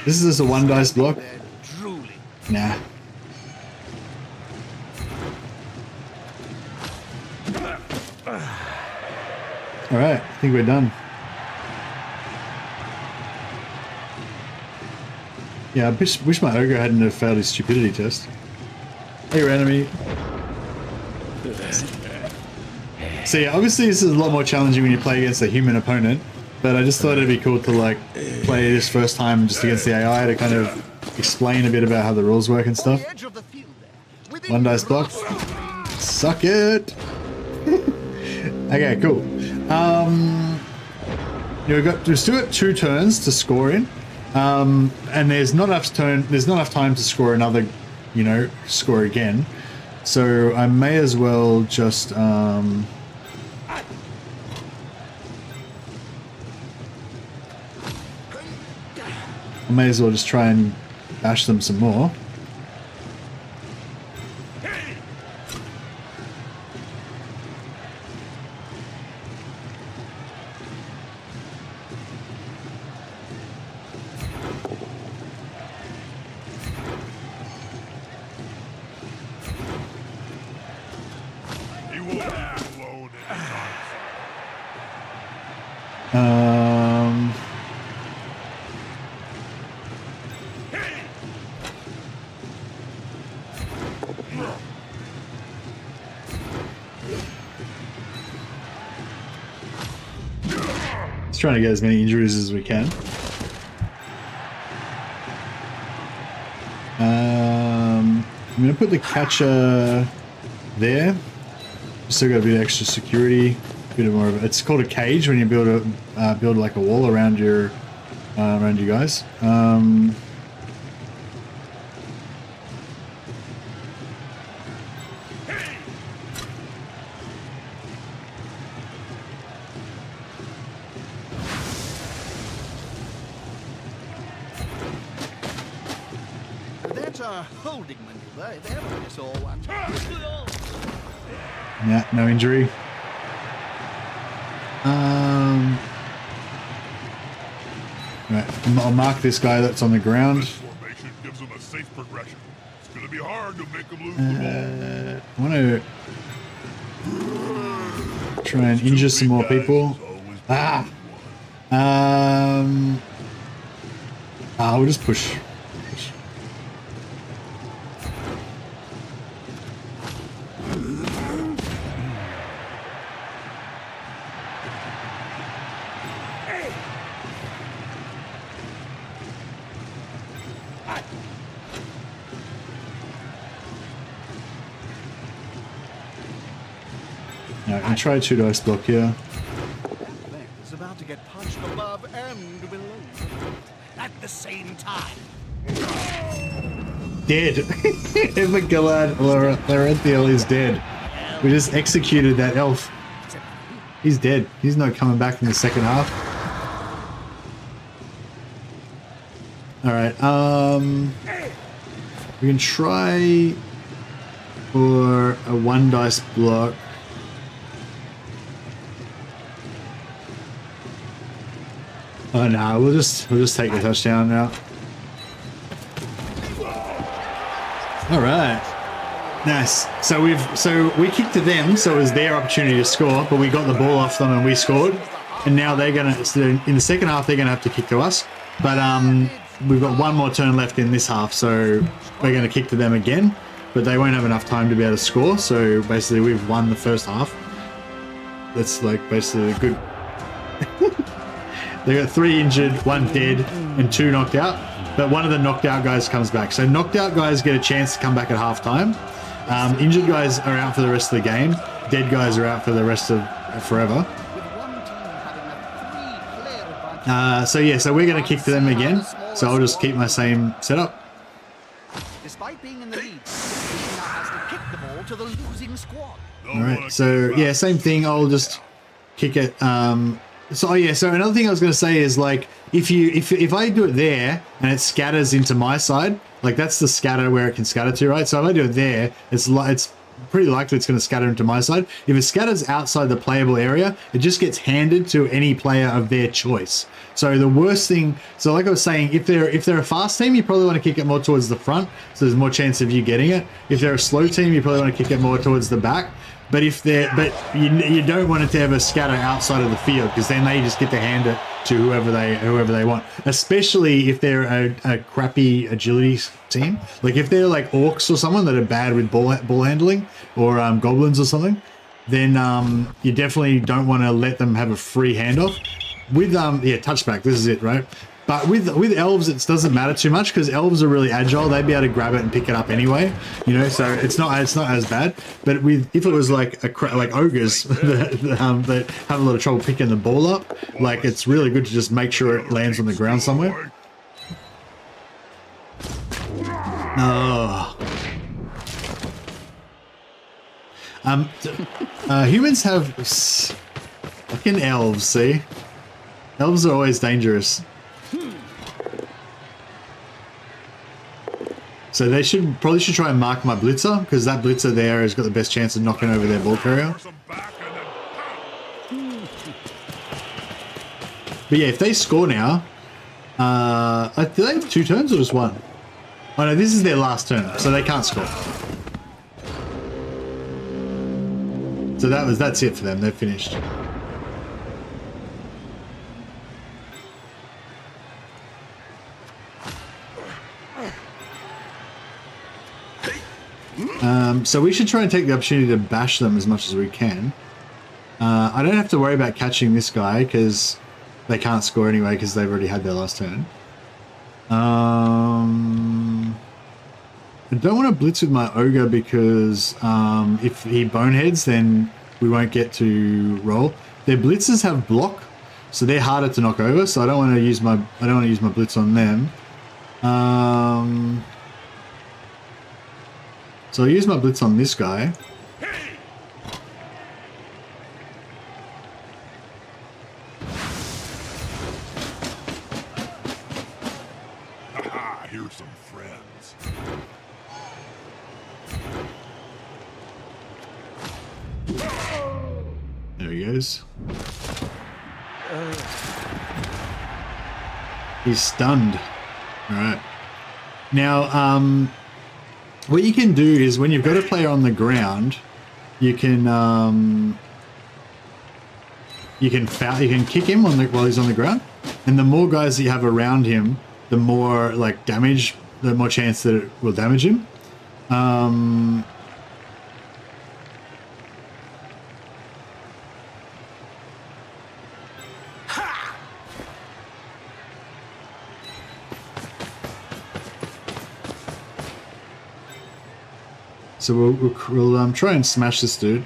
This is just a 1 dice block. Nah. Alright, I think we're done. Yeah, I wish my ogre hadn't have failed his stupidity test. Hey, your enemy. See, obviously this is a lot more challenging when you play against a human opponent, but I just thought it'd be cool to like play this first time just against the AI to kind of explain a bit about how the rules work and stuff. 1 dice block. Suck it. Okay, cool. We've still got 2 turns to score in, and there's not enough time to score another, score again. So I may as well just I may as well just try and bash them some more. He won't be alone anytime. Just trying to get as many injuries as we can. I'm going to put the catcher there. Still got a bit of extra security, a bit of more of it's called a cage when you build like a wall around your guys. That's a holding maneuver. If ever I saw one. Yeah, no injury. Right, I'll mark this guy that's on the ground. This formation gives him a safe progression. It's going to be hard to make him lose the ball. I want to try and injure some more people. Always We'll just push. Now, and try 2 dice block here. Is about to get punched above and below at the same time. Dead. Evergalad Laurentiel is dead. We just executed that elf. He's dead. He's not coming back in the second half. Alright, we can try for a 1 dice block. Oh no, we'll just take the touchdown now. All right, nice. So we kicked to them, so it was their opportunity to score, but we got the ball off them and we scored. And now they're gonna, so in the second half, they're gonna have to kick to us. But we've got 1 more turn left in this half, so we're gonna kick to them again. But they won't have enough time to be able to score. So basically, we've won the first half. That's like basically good. They got 3 injured, 1 dead, and 2 knocked out. But one of the knocked out guys comes back. So knocked out guys get a chance to come back at halftime. Injured guys are out for the rest of the game. Dead guys are out for the rest of forever. So we're going to kick to them again. So I'll just keep my same setup. Despite being in the lead, he now has to kick the ball to the losing squad. All right. So yeah, same thing. I'll just kick it. So another thing I was going to say is, like, if I do it there and it scatters into my side, like that's the scatter where it can scatter to, right? So if I do it there, it's pretty likely it's going to scatter into my side. If it scatters outside the playable area, it just gets handed to any player of their choice. So the worst thing, so like I was saying, if they're a fast team, you probably want to kick it more towards the front, so there's more chance of you getting it. If they're a slow team, you probably want to kick it more towards the back. But you don't want it to ever scatter outside of the field, because then they just get to hand it to whoever they want. Especially if they're a crappy agility team, like if they're like orcs or someone that are bad with ball handling, or goblins or something, then you definitely don't want to let them have a free handoff. With touchback, this is it, right? But with elves, it doesn't matter too much, because elves are really agile. They'd be able to grab it and pick it up anyway, you know. So it's not as bad. But if it was like ogres that have a lot of trouble picking the ball up, like it's really good to just make sure it lands on the ground somewhere. Oh. Humans have fucking elves. See, elves are always dangerous. So they probably should try and mark my blitzer, because that blitzer there has got the best chance of knocking over their ball carrier. But yeah, if they score now, do they have 2 turns or just 1? Oh no, this is their last turn, so they can't score. So that's it for them. They're finished. So we should try and take the opportunity to bash them as much as we can. I don't have to worry about catching this guy, because they can't score anyway, because they've already had their last turn. I don't want to blitz with my ogre, because if he boneheads, then we won't get to roll. Their blitzers have block, so they're harder to knock over. So I don't want to use my blitz on them. So I'll use my blitz on this guy. Haha, here's some friends. There he goes. He's stunned. All right. Now, what you can do is, when you've got a player on the ground, you can you can kick him while he's on the ground, and the more guys that you have around him, the more like damage, the more chance that it will damage him. So we'll try and smash this dude.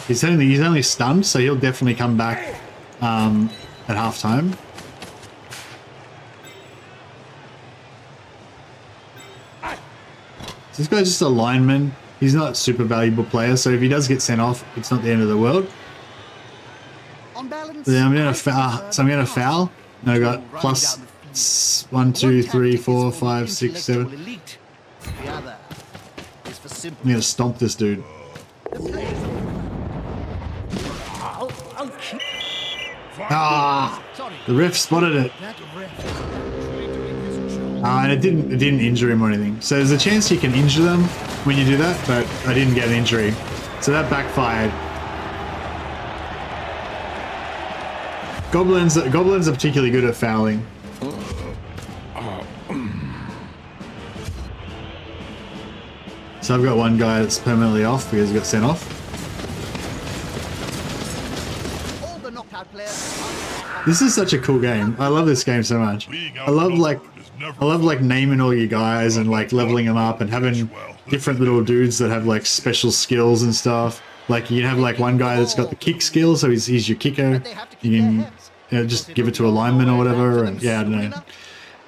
He's only stunned, so he'll definitely come back at half time. So this guy's just a lineman. He's not a super valuable player, so if he does get sent off, it's not the end of the world. On balance, Then I'm gonna foul. So I'm gonna foul. And I got plus 1, 2, 3, 4, 5, 6, 7. The other is for simple. I'm gonna stomp this dude. Ah! The ref spotted it. And it didn't injure him or anything. So there's a chance you can injure them when you do that, but I didn't get an injury. So that backfired. Goblins are particularly good at fouling. So I've got one guy that's permanently off because he got sent off. This is such a cool game. I love this game so much. I love like naming all your guys and like leveling them up and having different little dudes that have like special skills and stuff. Like you can have like one guy that's got the kick skill, so he's your kicker. You can just give it to a lineman or whatever, and yeah, I don't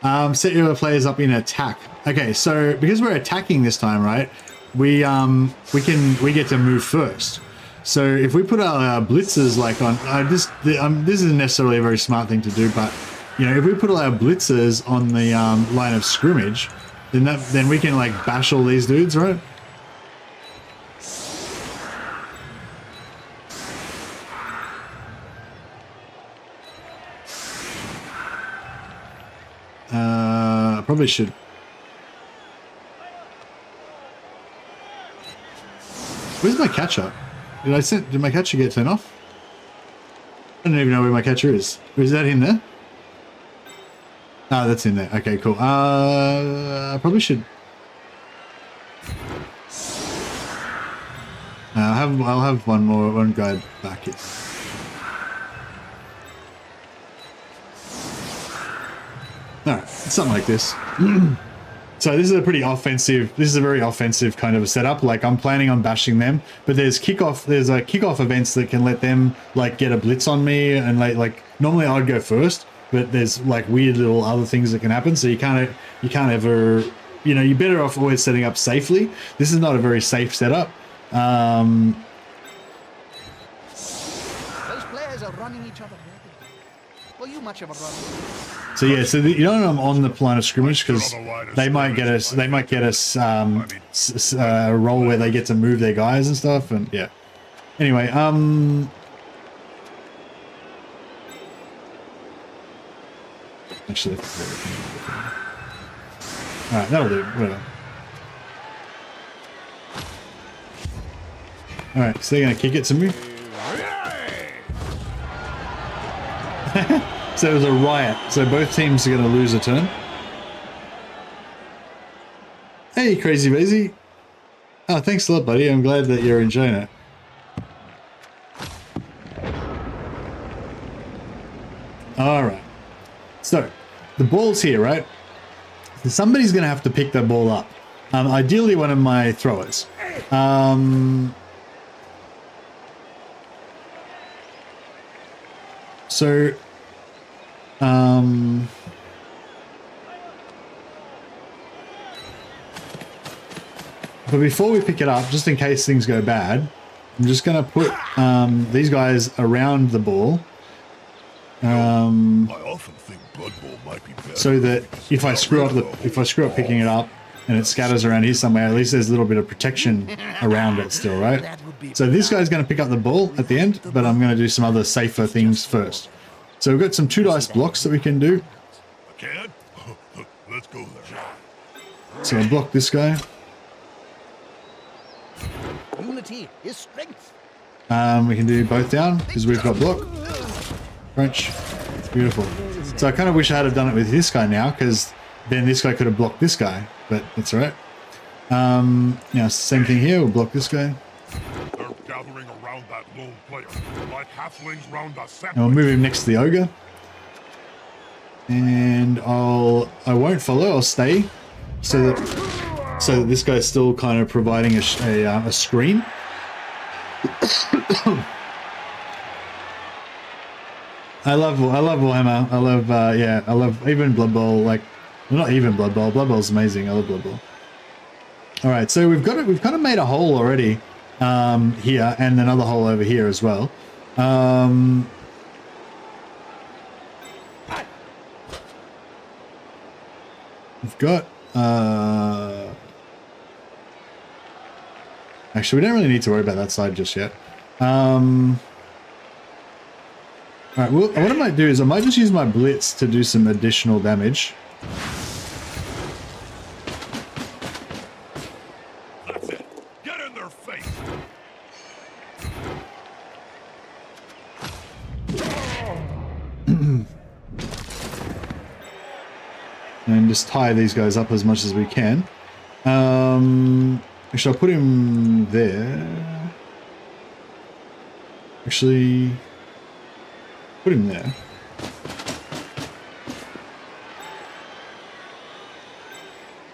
know. Set your players up in attack. Okay, so because we're attacking this time, right? We get to move first. So if we put our blitzers like on this isn't necessarily a very smart thing to do, but you know, if we put all our blitzers on the line of scrimmage, then we can like bash all these dudes, right? I probably should. Where's my catcher? Did my catcher get turned off? I don't even know where my catcher is. Is that in there? Oh, that's in there. Okay, cool. I probably should. I'll have one guy back here. Alright, something like this. So this is a very offensive kind of a setup. Like I'm planning on bashing them, but there's kickoff events that can let them like get a blitz on me, and like normally I'd go first, but there's like weird little other things that can happen. So you can't ever, you know, you're better off always setting up safely. This is not a very safe setup. Those players are running each other. Well, you much of a runner. So yeah, so you know I'm on the line of scrimmage because they might get us a role where they get to move their guys and stuff, and yeah. Anyway, actually, all right, that'll do. Whatever. All right, so they're gonna kick it to me. So it was a riot. So both teams are going to lose a turn. Hey, Crazy Bazy. Oh, thanks a lot, buddy. I'm glad that you're enjoying it. All right. So the ball's here, right? So somebody's going to have to pick that ball up. Ideally, one of my throwers. So, but before we pick it up, just in case things go bad, I'm just going to put these guys around the ball. I often think Blood Bowl might be better. So that if I screw up picking it up and it scatters around here somewhere, at least there's a little bit of protection around it still, right? So this guy's going to pick up the ball at the end, but I'm going to do some other safer things first. So we've got some 2 dice blocks that we can do. I can? Let's go there. So I'll block this guy. agility is strength. We can do both down because we've got block. Crunch. Beautiful. So I kind of wish I had done it with this guy now, because then this guy could have blocked this guy, but that's all right. Now same thing here. We'll block this guy. They're gathering around that lone player, like halflings round a sapling. And we'll move him next to the ogre. And I won't follow. I'll stay, so that this guy's still kind of providing a screen. I love Warhammer. I love I love even Blood Bowl. Like, well, not even Blood Bowl. Blood Bowl's amazing. I love Blood Bowl. All right, so we've kind of made a hole already here, and another hole over here as well. We've got actually, we don't really need to worry about that side just yet. All right, well, what I might do is I might just use my blitz to do some additional damage. That's it. Get in their face. And just tie these guys up as much as we can. Actually, I'll put him there. Actually, put him there.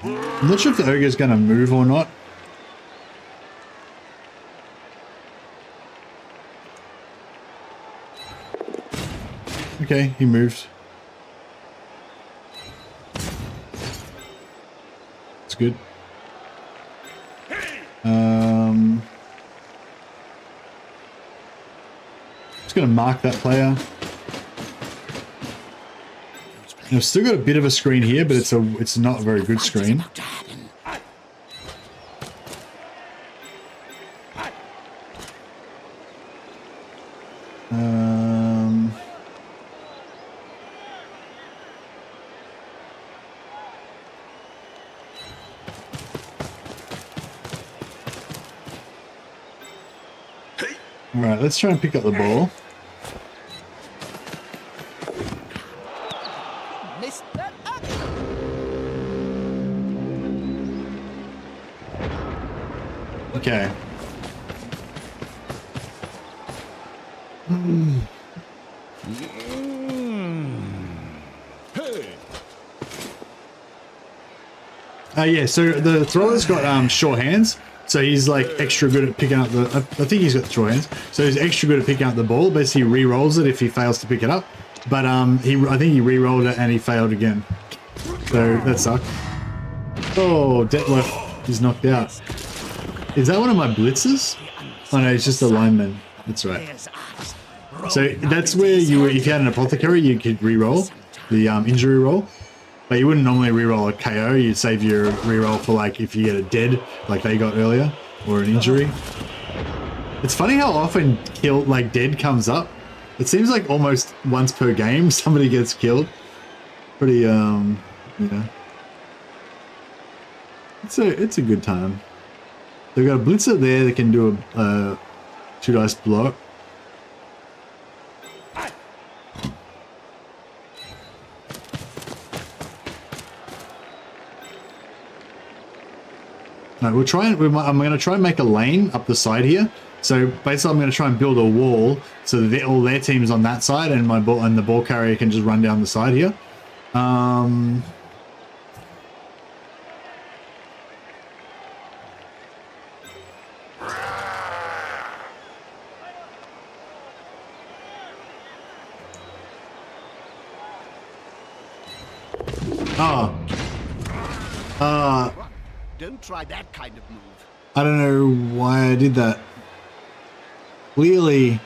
I'm not sure if the ogre is going to move or not. Okay, he moved. It's good. Just going to mark that player. I've still got a bit of a screen here, but it's not a very good screen. All right, let's try and pick up the ball. Okay. Yeah, so the thrower's got sure hands, so he's like extra good at picking up the. I think he's got the sure hands, so he's extra good at picking up the ball. Basically, he re-rolls it if he fails to pick it up. But I think he re-rolled it and he failed again. So that sucked. Oh, Detlef is knocked out. Is that one of my blitzers? Oh no, it's just a lineman. That's right. So that's where if you had an apothecary, you could re-roll the injury roll. But you wouldn't normally re-roll a KO. You'd save your re-roll for like if you get a dead, like they got earlier, or an injury. It's funny how often dead comes up. It seems like almost once per game somebody gets killed. Pretty yeah. It's a good time. They've got a blitzer there that can do a 2 dice block. No, we'll try and I'm going to try and make a lane up the side here. So basically, I'm going to try and build a wall so that all their team's on that side, and the ball carrier can just run down the side here. Don't try that kind of move. I don't know why I did that. Clearly.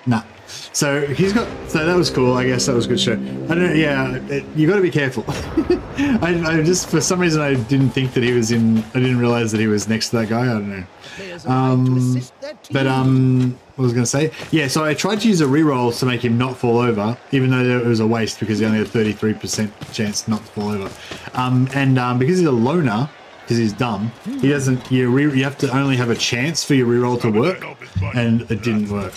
Nah. So that was cool. I guess that was a good show. I don't know. Yeah, you got to be careful. I just, for some reason, I didn't think that he was in. I didn't realize that he was next to that guy. I don't know. But what was I going to say? Yeah, so I tried to use a reroll to make him not fall over, even though it was a waste because he only had 33% chance not to fall over. And because he's a loner, because he's dumb. He doesn't. You have to only have a chance for your reroll to work, and it didn't work.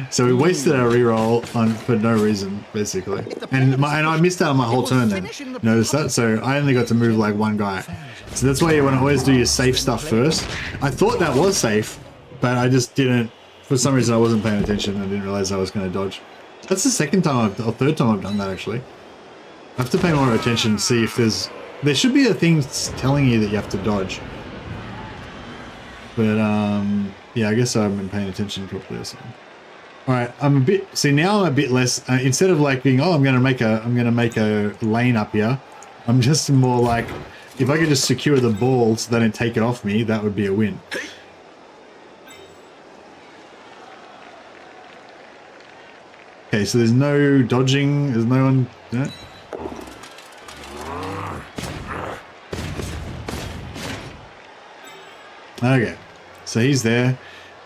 So we wasted our reroll for no reason, basically. And I missed out on my whole turn then. Notice that? So I only got to move like one guy. So that's why you want to always do your safe stuff first. I thought that was safe, but I just didn't. For some reason, I wasn't paying attention. I didn't realize I was going to dodge. That's the second time or third time I've done that, actually. I have to pay more attention, see if there should be a thing telling you that you have to dodge. But, yeah, I guess I haven't been paying attention properly or something. All right, now I'm a bit less, instead of like being, oh, I'm going to make a lane up here. I'm just more like, if I could just secure the ball so they don't take it off me, that would be a win. Okay, so there's no dodging, there's no one... No? Okay, so he's there.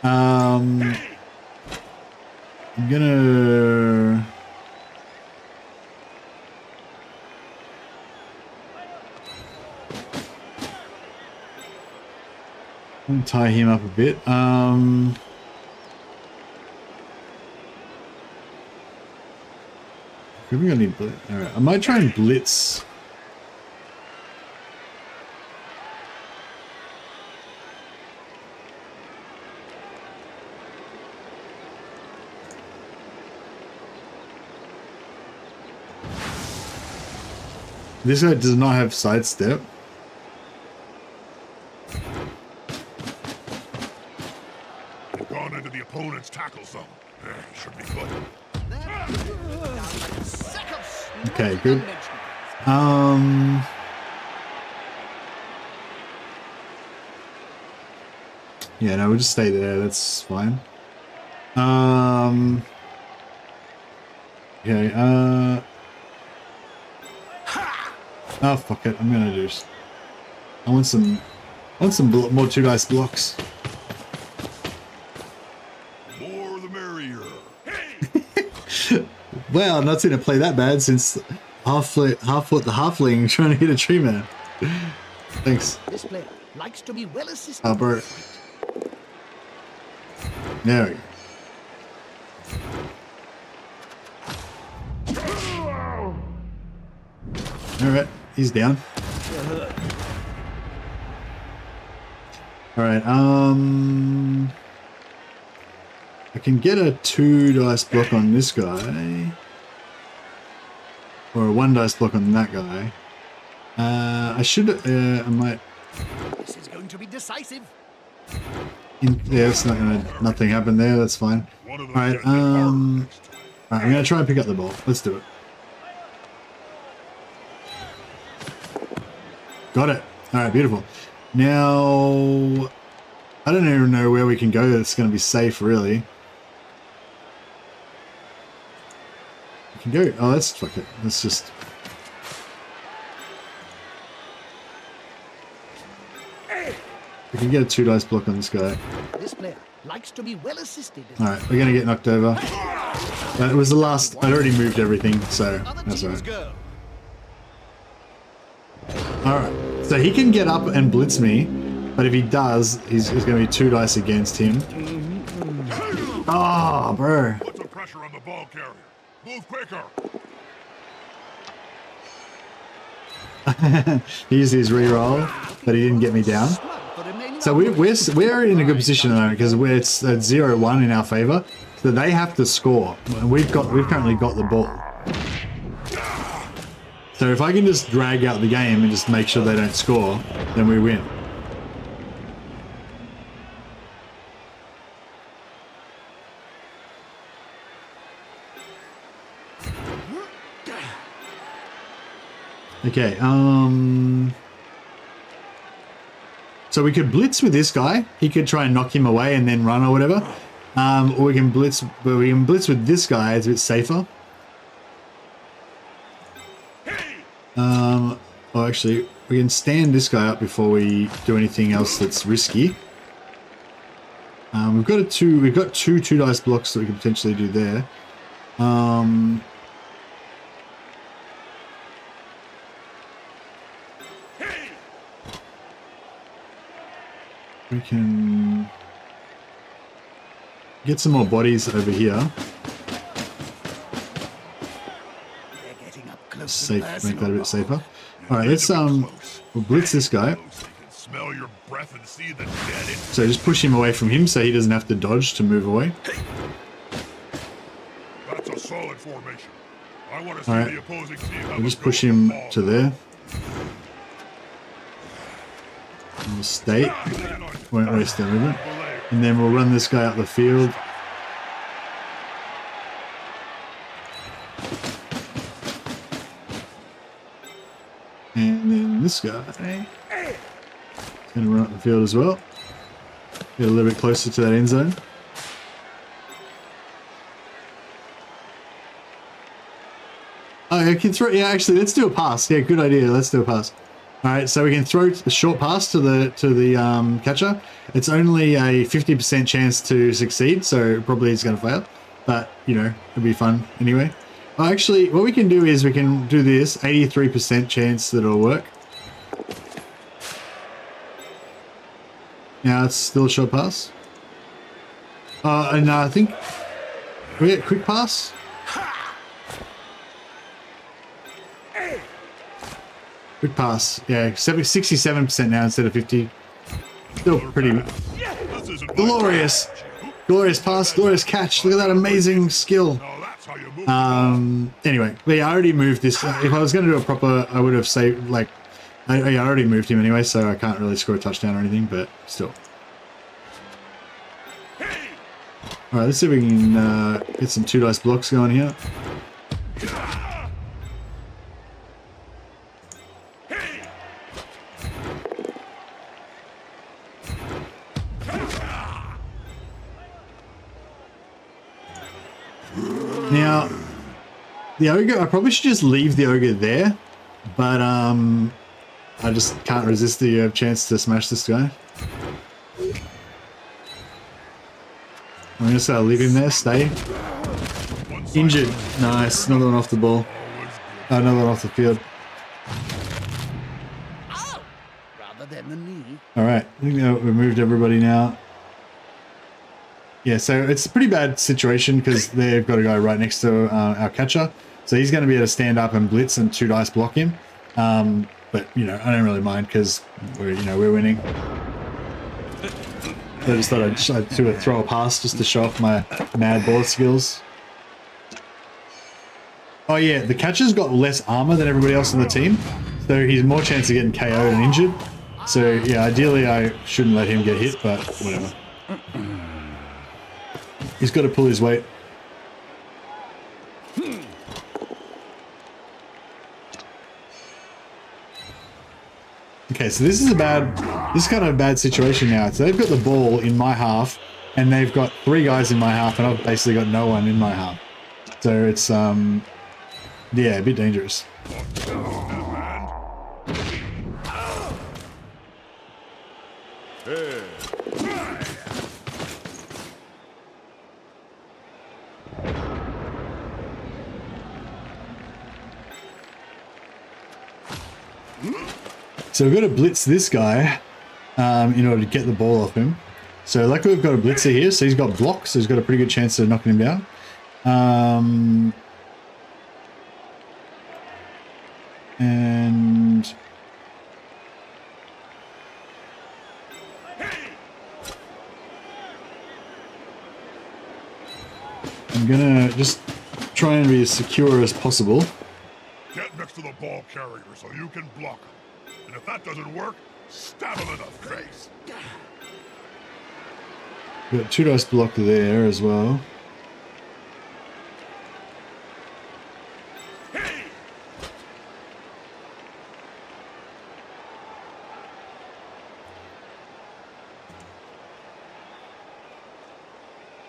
I'm gonna... tie him up a bit. Have we got any blitz? Alright, I might try and blitz. This guy does not have sidestep. They've gone into the opponent's tackle zone. Should be good. Okay, good. Yeah, no, we'll just stay there. That's fine. Okay, oh, fuck it. I'm gonna do... I want some more 2 dice blocks. More the merrier. Well, I'm not going to play that bad since half-foot the halfling trying to hit a tree man. Thanks. This player likes to be well assisted. Oh, bro. There we go. Alright, he's down. Alright, I can get a 2 dice block on this guy. Or a 1 dice block on that guy. I should, I might... This is going to be decisive. Yeah, it's not gonna, nothing happened there, that's fine. Alright, I'm gonna try and pick up the ball. Let's do it. Got it. Alright, beautiful. Now, I don't even know where we can go that's going to be safe, really. We can go... Oh, let's... Fuck it. Let's just... We can get a 2 dice block on this guy. This player likes to be well assisted. Alright, we're going to get knocked over. It was the last... I'd already moved everything, so that's alright. Alright. So he can get up and blitz me, but if he does, he's going to be 2 dice against him. Oh, bro. Put some pressure on the ball carrier. Move quicker. He used his reroll, but he didn't get me down. So we're in a good position though, because it's at 0-1 in our favor. So they have to score. We've currently got the ball. So if I can just drag out the game and just make sure they don't score, then we win. Okay, so we could blitz with this guy. He could try and knock him away and then run or whatever. Or we can blitz, but we can blitz with this guy. It's a bit safer. Well, actually, we can stand this guy up before we do anything else that's risky. We've got two 2 dice blocks that we can potentially do there. We can get some more bodies over here. They're getting up close to Safe, the make that a bit safer. You All right, need let's to be close. we'll blitz this guy. So you can smell your breath and see the dead. So just push him away from him so he doesn't have to dodge to move away. That's a solid formation. I want to see Alright. the opposing team have We'll a just go push with him the ball. to there. And we'll stay. Won't waste their movement. And then we'll run this guy up the field. And then this guy is going to run up the field as well. Get a little bit closer to that end zone. Oh, I can throw. Yeah, actually, let's do a pass. Yeah, good idea. Let's do a pass. All right, so we can throw a short pass to the catcher. It's only a 50% chance to succeed, so probably it's going to fail. But you know, it'll be fun anyway. Oh, actually, what we can do is we can do this 83% chance that it'll work. Now it's still a short pass. And I think we get quick pass. Quick pass. Yeah, 67% now instead of 50. Still pretty This isn't glorious. Glorious pass, glorious catch. Look at that amazing skill. Now that's how you move. Anyway, but yeah, I already moved this. If I was going to do a proper, I would have saved, like, I already moved him anyway, so I can't really score a touchdown or anything, but still. All right, let's see if we can get some 2 dice blocks going here. Now, the ogre, I probably should just leave the ogre there, but I just can't resist the chance to smash this guy. I'm just gonna leave him there, stay. Injured. Nice, another one off the ball. Another one off the field. rather than the knee. Alright, I think we've moved everybody now. Yeah, so it's a pretty bad situation because they've got a guy right next to our catcher. So he's going to be able to stand up and blitz and 2 dice block him. But, you know, I don't really mind because we're winning. So I just thought I'd do a throw a pass just to show off my mad ball skills. Oh yeah, the catcher's got less armor than everybody else on the team. So he's more chance of getting KO'd and injured. So yeah, ideally I shouldn't let him get hit, but whatever. He's got to pull his weight. Okay, so this is kind of a bad situation now. So they've got the ball in my half, and they've got 3 guys in my half, and I've basically got no one in my half. So it's yeah, a bit dangerous. So we've got to blitz this guy in order to get the ball off him. So luckily we've got a blitzer here, so he's got blocks, so he's got a pretty good chance of knocking him down. And I'm gonna just try and be as secure as possible. Get next to the ball carrier so you can block him. And if that doesn't work, stab him in the face. We've got 2 dice block there as well.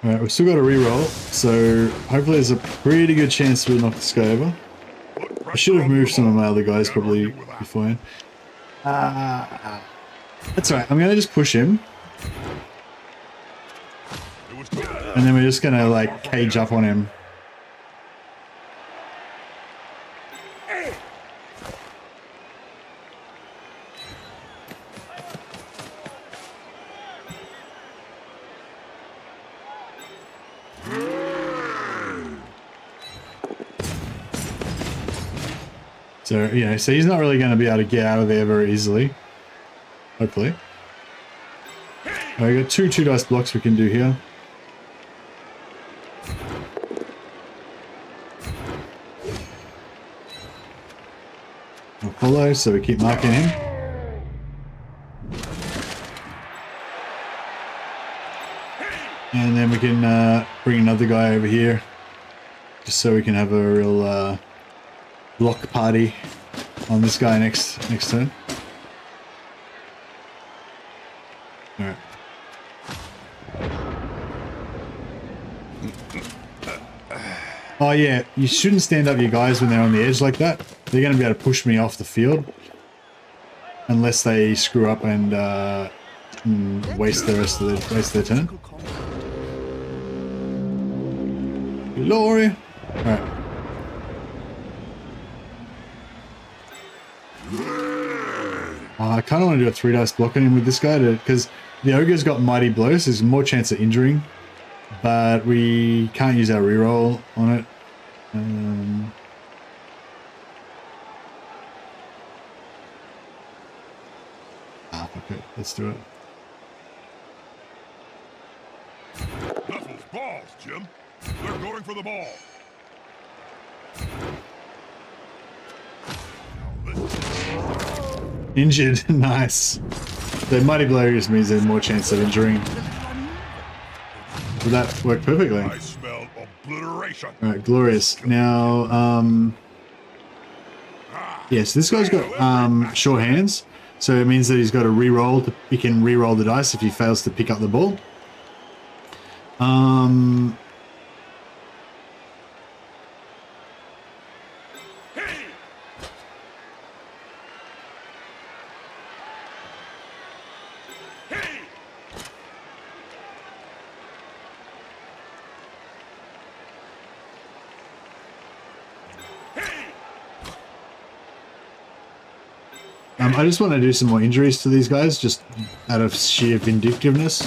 Alright, we've still got a reroll, so hopefully there's a pretty good chance we'll knock this guy over. I should have moved some of my other guys probably beforehand. That's alright, I'm gonna just push him. And then we're just gonna like cage up on him. So, you know, so he's not really going to be able to get out of there very easily. Hopefully. We got two dice blocks we can do here. We'll follow, so we keep marking him. And then we can bring another guy over here, just so we can have a real block party on this guy next turn. All right. Oh yeah, you shouldn't stand up your guys when they're on the edge like that. They're going to be able to push me off the field unless they screw up and waste their turn. Glory. All right. I kind of want to do a 3 dice block on him with this guy because the ogre's got mighty blows. So there's more chance of injuring, but we can't use our reroll on it. Okay, let's do it. Knuckles balls, Jim. They're going for the ball. Injured, nice. The mighty blow just means there's more chance of injuring. Will that work perfectly? I smell obliteration. Alright, glorious. Now, yes, this guy's got short hands, so it means that he's got to re-roll. He can re-roll the dice if he fails to pick up the ball. I just want to do some more injuries to these guys, just out of sheer vindictiveness.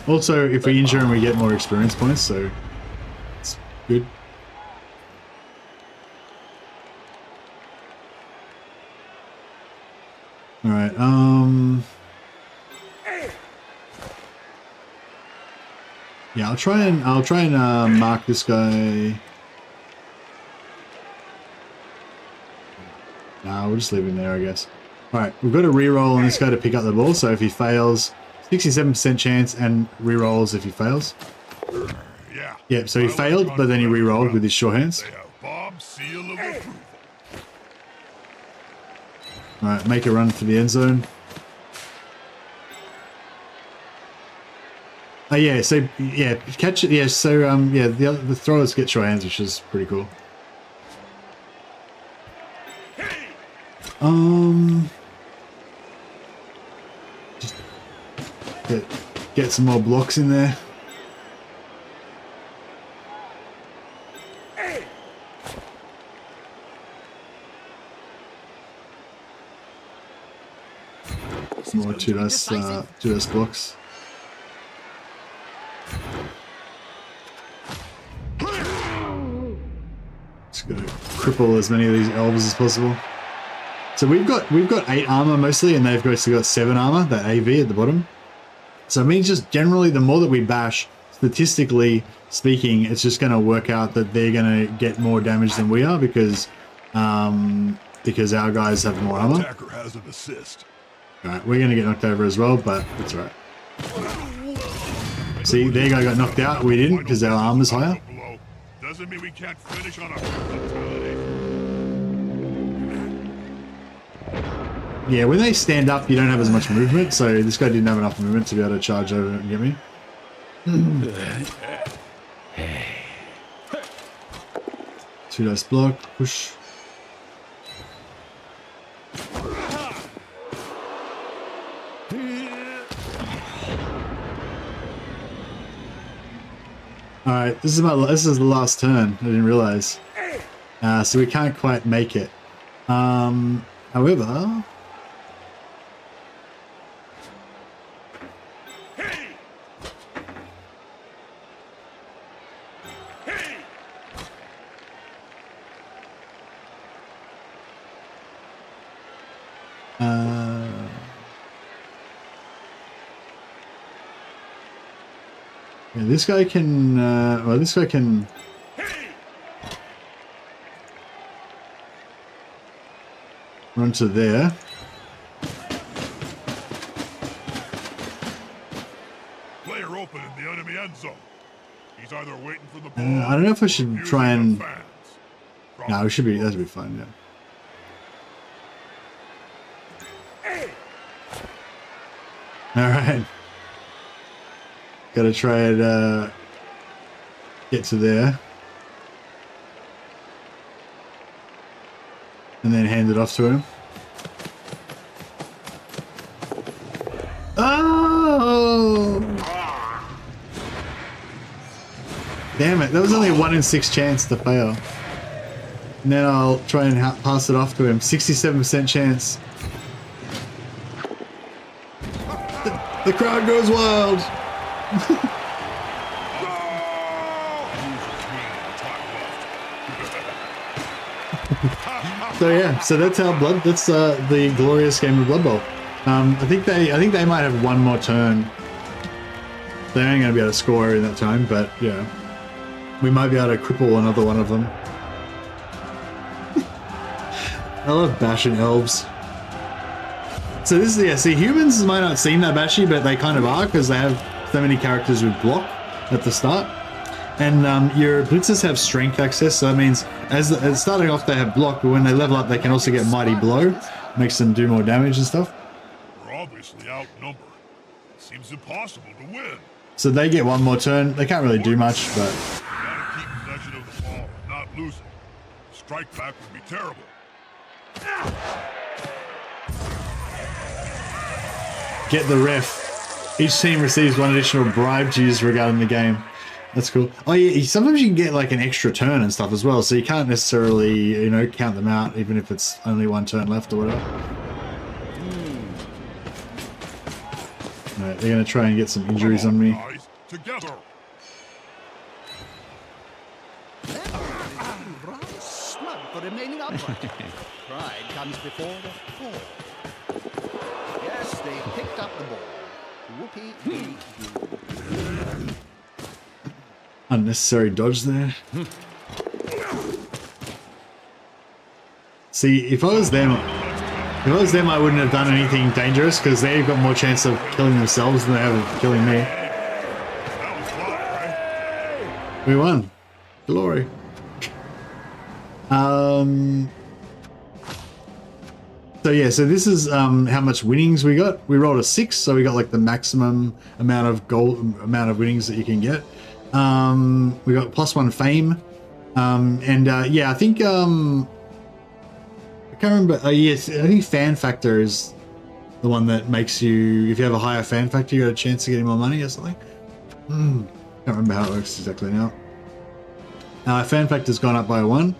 Also, if we injure him, we get more experience points, so it's good. All right. Yeah, I'll try and mark this guy. Nah, we'll just leave him there, I guess. All right, we've got a reroll on this guy to pick up the ball, so if he fails, 67% chance, and re-rolls if he fails. Yeah, so he failed, but then he re-rolled with his short hands. Alright, make a run for the end zone. Oh yeah, so yeah, catch it. Yeah, so yeah, the throwers get short hands, which is pretty cool. Get some more blocks in there. Some more two dice blocks. Just gotta cripple as many of these elves as possible. So we've got 8 armor mostly, and they've got 7 armor. That AV at the bottom. So it means just generally the more that we bash, statistically speaking, it's just going to work out that they're going to get more damage than we are because our guys have more armor. Attacker has an assist. Alright, we're going to get knocked over as well, but it's alright. See, their guy got knocked out. We didn't because our armor's higher. Doesn't mean we can't finish on a fatality. Yeah, when they stand up, you don't have as much movement, so this guy didn't have enough movement to be able to charge over and get me. 2 dice block, push. All right, this is the last turn. I didn't realize. So we can't quite make it. However, yeah, this guy can. Well, this guy can. Run to there. Player open in the enemy end zone. He's either waiting for the ball. I don't know if I should try and. fans. No, it should be. That should be fine. Yeah. All right. Got to try and get to there, and then hand it off to him. Oh! Damn it! That was only a 1 in 6 chance to fail. And then I'll try and pass it off to him. 67% chance. The crowd goes wild. So yeah, so that's how that's the glorious game of Blood Bowl. I think they might have one more turn. They ain't gonna be able to score in that time, but yeah, we might be able to cripple another one of them. I love bashing elves. So this is, yeah, see, humans might not seem that bashy, but they kind of are because they have so many characters with block at the start. And your blitzers have strength access, so that means as starting off they have block, but when they level up they can also get mighty blow, makes them do more damage and stuff. We're obviously outnumbered. It seems impossible to win. So they get one more turn. They can't really do much, but Gotta keep possession of the ball and not lose it. Strike back would be terrible. get the ref. Each team receives one additional bribe to use regarding the game. That's cool. Oh yeah, sometimes you can get like an extra turn and stuff as well, so you can't necessarily, you know, count them out even if it's only one turn left or whatever. Alright, they're gonna try and get some injuries on me. Guys, together. Rather smug for remaining upright. Pride comes before the fall. Yes, they picked up the ball. Whoopee-dee-doo. Unnecessary dodge there. See, if I was them, I wouldn't have done anything dangerous because they've got more chance of killing themselves than they have of killing me. That was fun, right? We won. Glory. So yeah, so this is how much winnings we got. We rolled a 6, so we got like the maximum amount of winnings that you can get. We got +1 fame, yeah, I think I can't remember. Yes, I think fan factor is the one that makes you, if you have a higher fan factor, you got a chance of getting more money or something. Can't remember how it works exactly now. Fan factor's gone up by 1.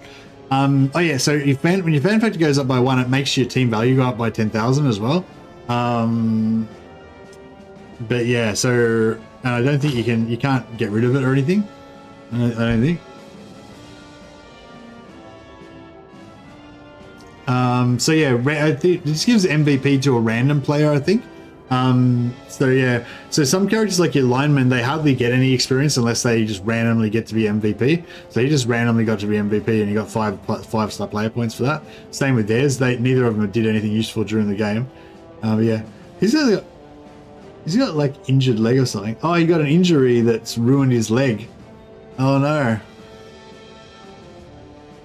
Oh yeah, so when your fan factor goes up by 1, it makes your team value go up by 10,000 as well. But yeah, so I don't think you can't get rid of it or anything. I don't think. So yeah, I think this gives MVP to a random player, I think. So yeah, so some characters like your lineman, they hardly get any experience unless they just randomly get to be MVP. So he just randomly got to be MVP and he got 5-star player points for that. Same with theirs. Neither of them did anything useful during the game. Yeah, he's got like injured leg or something. Oh, he got an injury that's ruined his leg. Oh no.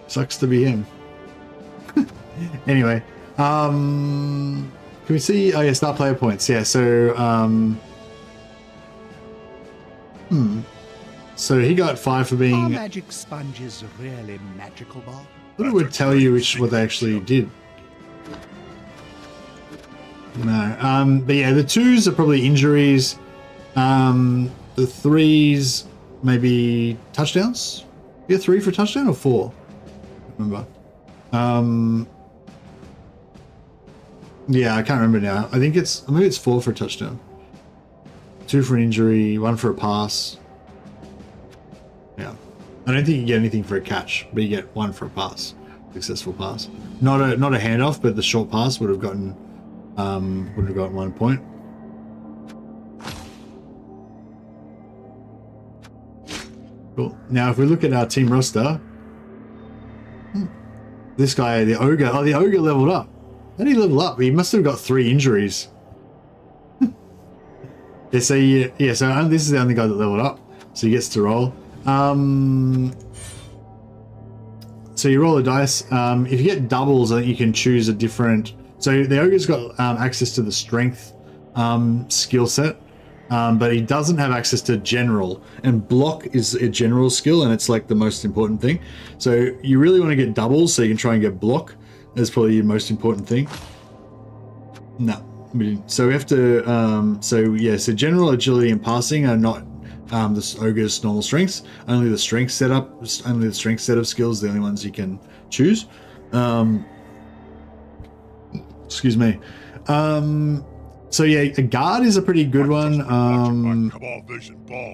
Sucks to be him. Anyway, can we see? Oh yeah, star player points. Yeah, so so he got 5 for Are being. magic sponges really magical, Bob? But it would tell you what they actually did. No, but yeah, the 2s are probably injuries. The 3s maybe touchdowns. You get 3 for a touchdown or 4? I don't remember. Yeah, I can't remember now. I think maybe it's 4 for a touchdown. 2 for an injury, 1 for a pass. Yeah. I don't think you get anything for a catch, but you get 1 for a pass. Successful pass. Not a handoff, but the short pass would have gotten 1 point. Cool. Now if we look at our team roster, this guy, the ogre, the ogre leveled up. How did he level up? He must have got 3 injuries. Yeah, so this is the only guy that leveled up, so he gets to roll. So you roll the dice. If you get doubles, I think you can choose a different. So the ogre's got access to the strength skill set, but he doesn't have access to general. And block is a general skill, and it's like the most important thing. So you really want to get doubles, so you can try and get block. That's probably your most important thing. No. So we have to, so general agility and passing are not this ogre's normal strengths. Only the strength set of skills, the only ones you can choose. Excuse me. So yeah, a guard is a pretty good one,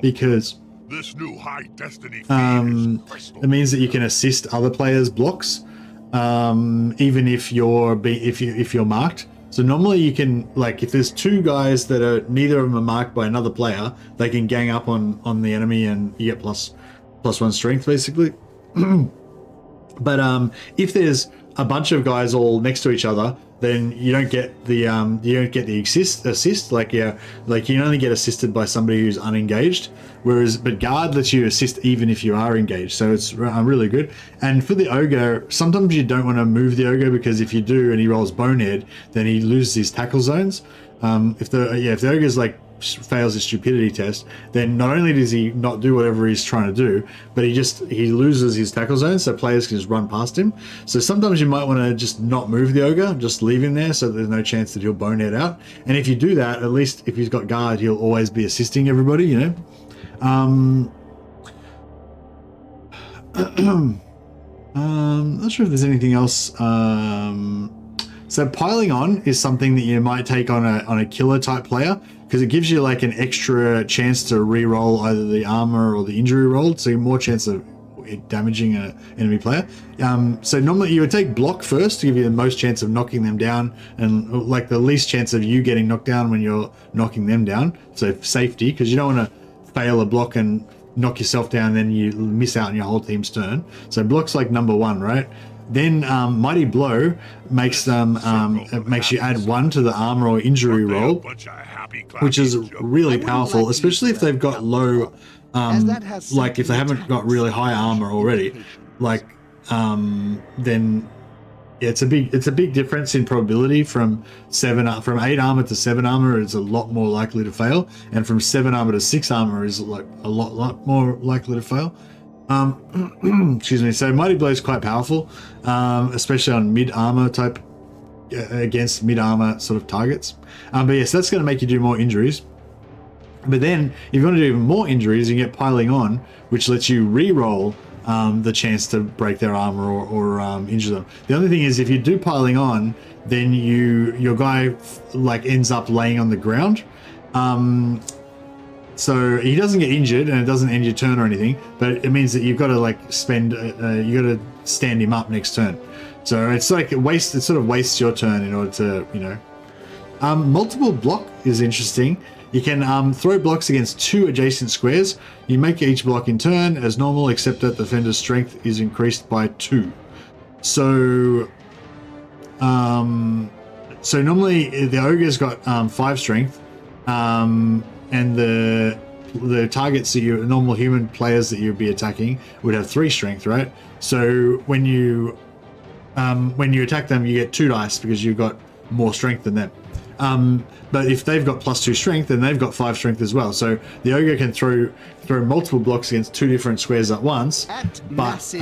because this new high destiny it means that you can assist other players' blocks, even if you're marked. So normally you can, like, if there's 2 guys that are neither of them are marked by another player, they can gang up on the enemy and you get plus 1 strength basically. But if there's a bunch of guys all next to each other, then you don't get the assist. Like you can only get assisted by somebody who's unengaged. But guard lets you assist even if you are engaged, so it's really good. And for the ogre, sometimes you don't want to move the ogre, because if you do and he rolls bonehead, then he loses his tackle zones. If the ogre's like fails his stupidity test, then not only does he not do whatever he's trying to do, but he loses his tackle zones, so players can just run past him. So sometimes you might want to just not move the ogre, just leave him there, so there's no chance that he'll bonehead out. And if you do that, at least if he's got guard, he'll always be assisting everybody, you know. Not sure if there's anything else. So piling on is something that you might take on a killer type player, because it gives you like an extra chance to re-roll either the armor or the injury roll, so more chance of damaging an enemy player. So normally you would take block first to give you the most chance of knocking them down, and like the least chance of you getting knocked down when you're knocking them down. So safety, because you don't want to fail a block and knock yourself down, then you miss out on your whole team's turn. So block's like number 1, right? Then Mighty Blow makes makes you add 1 to the armor or injury roll, which is really powerful, especially if they've got low, like if they haven't got really high armor already, like then yeah, it's a big difference in probability. From 8 armor to 7 armor is a lot more likely to fail, and from 7 armor to 6 armor is like a lot more likely to fail. Excuse me. So Mighty Blow is quite powerful, especially on mid armor type, against mid armor sort of targets. But yes, that's going to make you do more injuries. But then if you want to do even more injuries, you get piling on, which lets you re-roll the chance to break their armor or injure them. The only thing is, if you do piling on, then your guy like ends up laying on the ground. So he doesn't get injured and it doesn't end your turn or anything, but it means that you've got to like you got to stand him up next turn. So it's like it sort of wastes your turn in order to, you know. Multiple block is interesting. You can throw blocks against 2 adjacent squares. You make each block in turn as normal, except that the defender's strength is increased by 2. So normally the ogre's got 5 strength, and the targets that your normal human players that you'd be attacking would have 3 strength, right? So when you attack them, you get 2 dice because you've got more strength than them. But if they've got +2 strength, then they've got 5 strength as well. So the ogre can throw multiple blocks against 2 different squares at once, but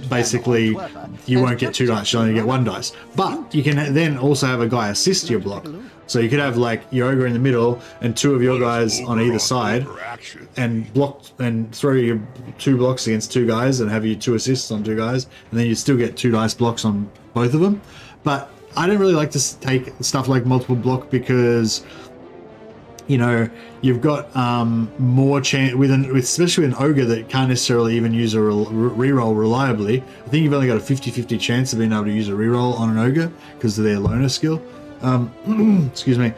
basically you won't get 2 dice, you only get 1 dice. But you can then also have a guy assist your block. So you could have like your ogre in the middle and 2 of your guys on either side, and block and throw your 2 blocks against 2 guys and have your 2 assists on 2 guys, and then you still get 2 dice blocks on both of them. But I don't really like to take stuff like multiple block because, you know, you've got more chance especially with an ogre that can't necessarily even use a reroll reliably. I think you've only got a 50-50 chance of being able to use a reroll on an ogre because of their loner skill. Excuse me.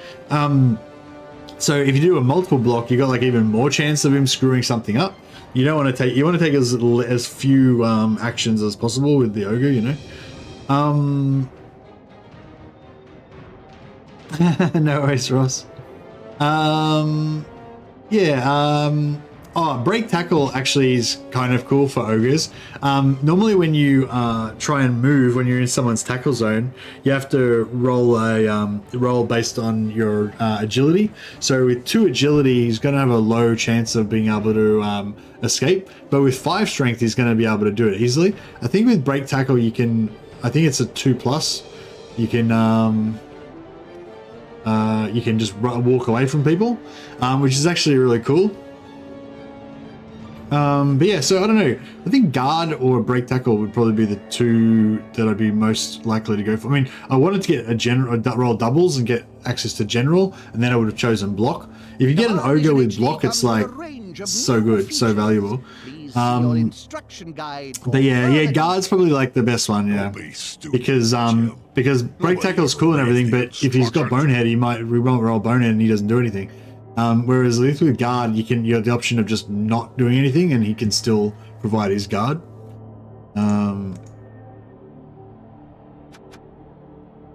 So if you do a multiple block, you got like even more chance of him screwing something up. You don't want to take. You want to take as few actions as possible with the ogre. You know. No worries, Ross. Break tackle actually is kind of cool for ogres. Normally when you try and move when you're in someone's tackle zone, you have to roll a roll based on your agility. So with 2 agility, he's going to have a low chance of being able to escape, but with 5 strength, he's going to be able to do it easily. I think with break tackle, you can. I think it's a 2+. You can just walk away from people, which is actually really cool. But yeah, so I don't know. I think guard or break tackle would probably be the 2 that I'd be most likely to go for. I mean, I wanted to get a general roll doubles and get access to general, and then I would have chosen block. If you get an ogre with block, it's like so good, so valuable. But yeah, guard's probably like the best one, yeah, because break tackle is cool and everything, but if he's got bonehead, he won't roll bonehead and he doesn't do anything. Whereas with guard, you have the option of just not doing anything and he can still provide his guard.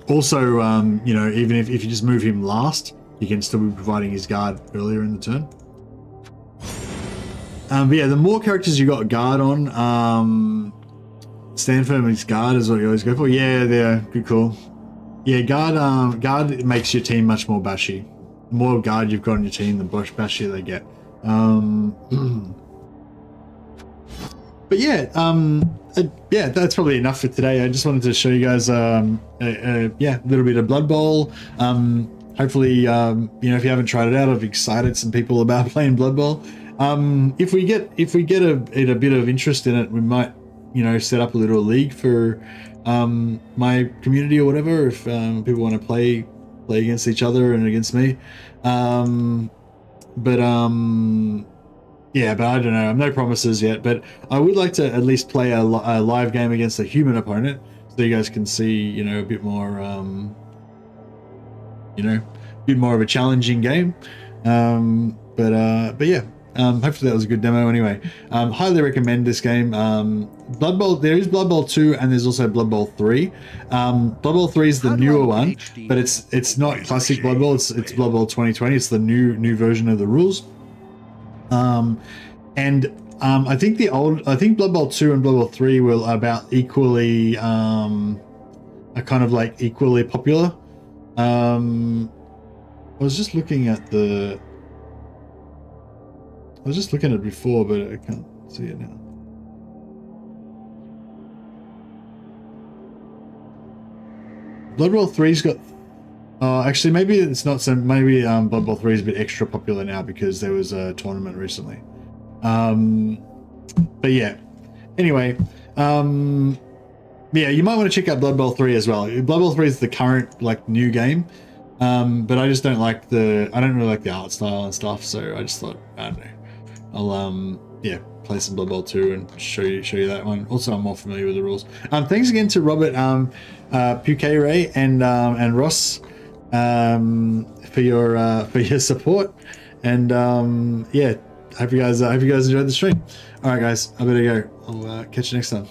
Also, you know, even if you just move him last, he can still be providing his guard earlier in the turn. But yeah, the more characters you got guard on, stand firm and guard is what you always go for. Yeah, they're good call. Yeah, guard makes your team much more bashy. The more guard you've got on your team, the bashier they get. But yeah, that's probably enough for today. I just wanted to show you guys, a little bit of Blood Bowl. Hopefully, you know, if you haven't tried it out, I've excited some people about playing Blood Bowl. If we get a bit of interest in it, we might, you know, set up a little league for my community or whatever. If people want to play against each other and against me, yeah, but I don't know. No promises yet, but I would like to at least play a live game against a human opponent, so you guys can see, you know, a bit more, you know, a bit more of a challenging game. But yeah. Hopefully that was a good demo anyway. Highly recommend this game. Blood Bowl, there is Blood Bowl 2 and there's also Blood Bowl 3. Blood Bowl 3 is the newer one, but it's not classic Blood Bowl, it's Blood Bowl 2020. It's the new version of the rules. I think Blood Bowl 2 and Blood Bowl 3 were about equally are kind of like equally popular. I was just looking at it before, but I can't see it now. Blood Bowl 3's got... actually, maybe it's not so... Maybe Blood Bowl 3 is a bit extra popular now because there was a tournament recently. But yeah. Anyway, yeah, you might want to check out Blood Bowl 3 as well. Blood Bowl 3 is the current, like, new game. But I just don't like I don't really like the art style and stuff, so I just thought, I don't know. I'll play some Blood Bowl 2 and show you that one. Also, I'm more familiar with the rules. Thanks again to Robert, Puke and Ross for your support. And yeah, hope you guys enjoyed the stream. All right, guys, I better go. I'll catch you next time.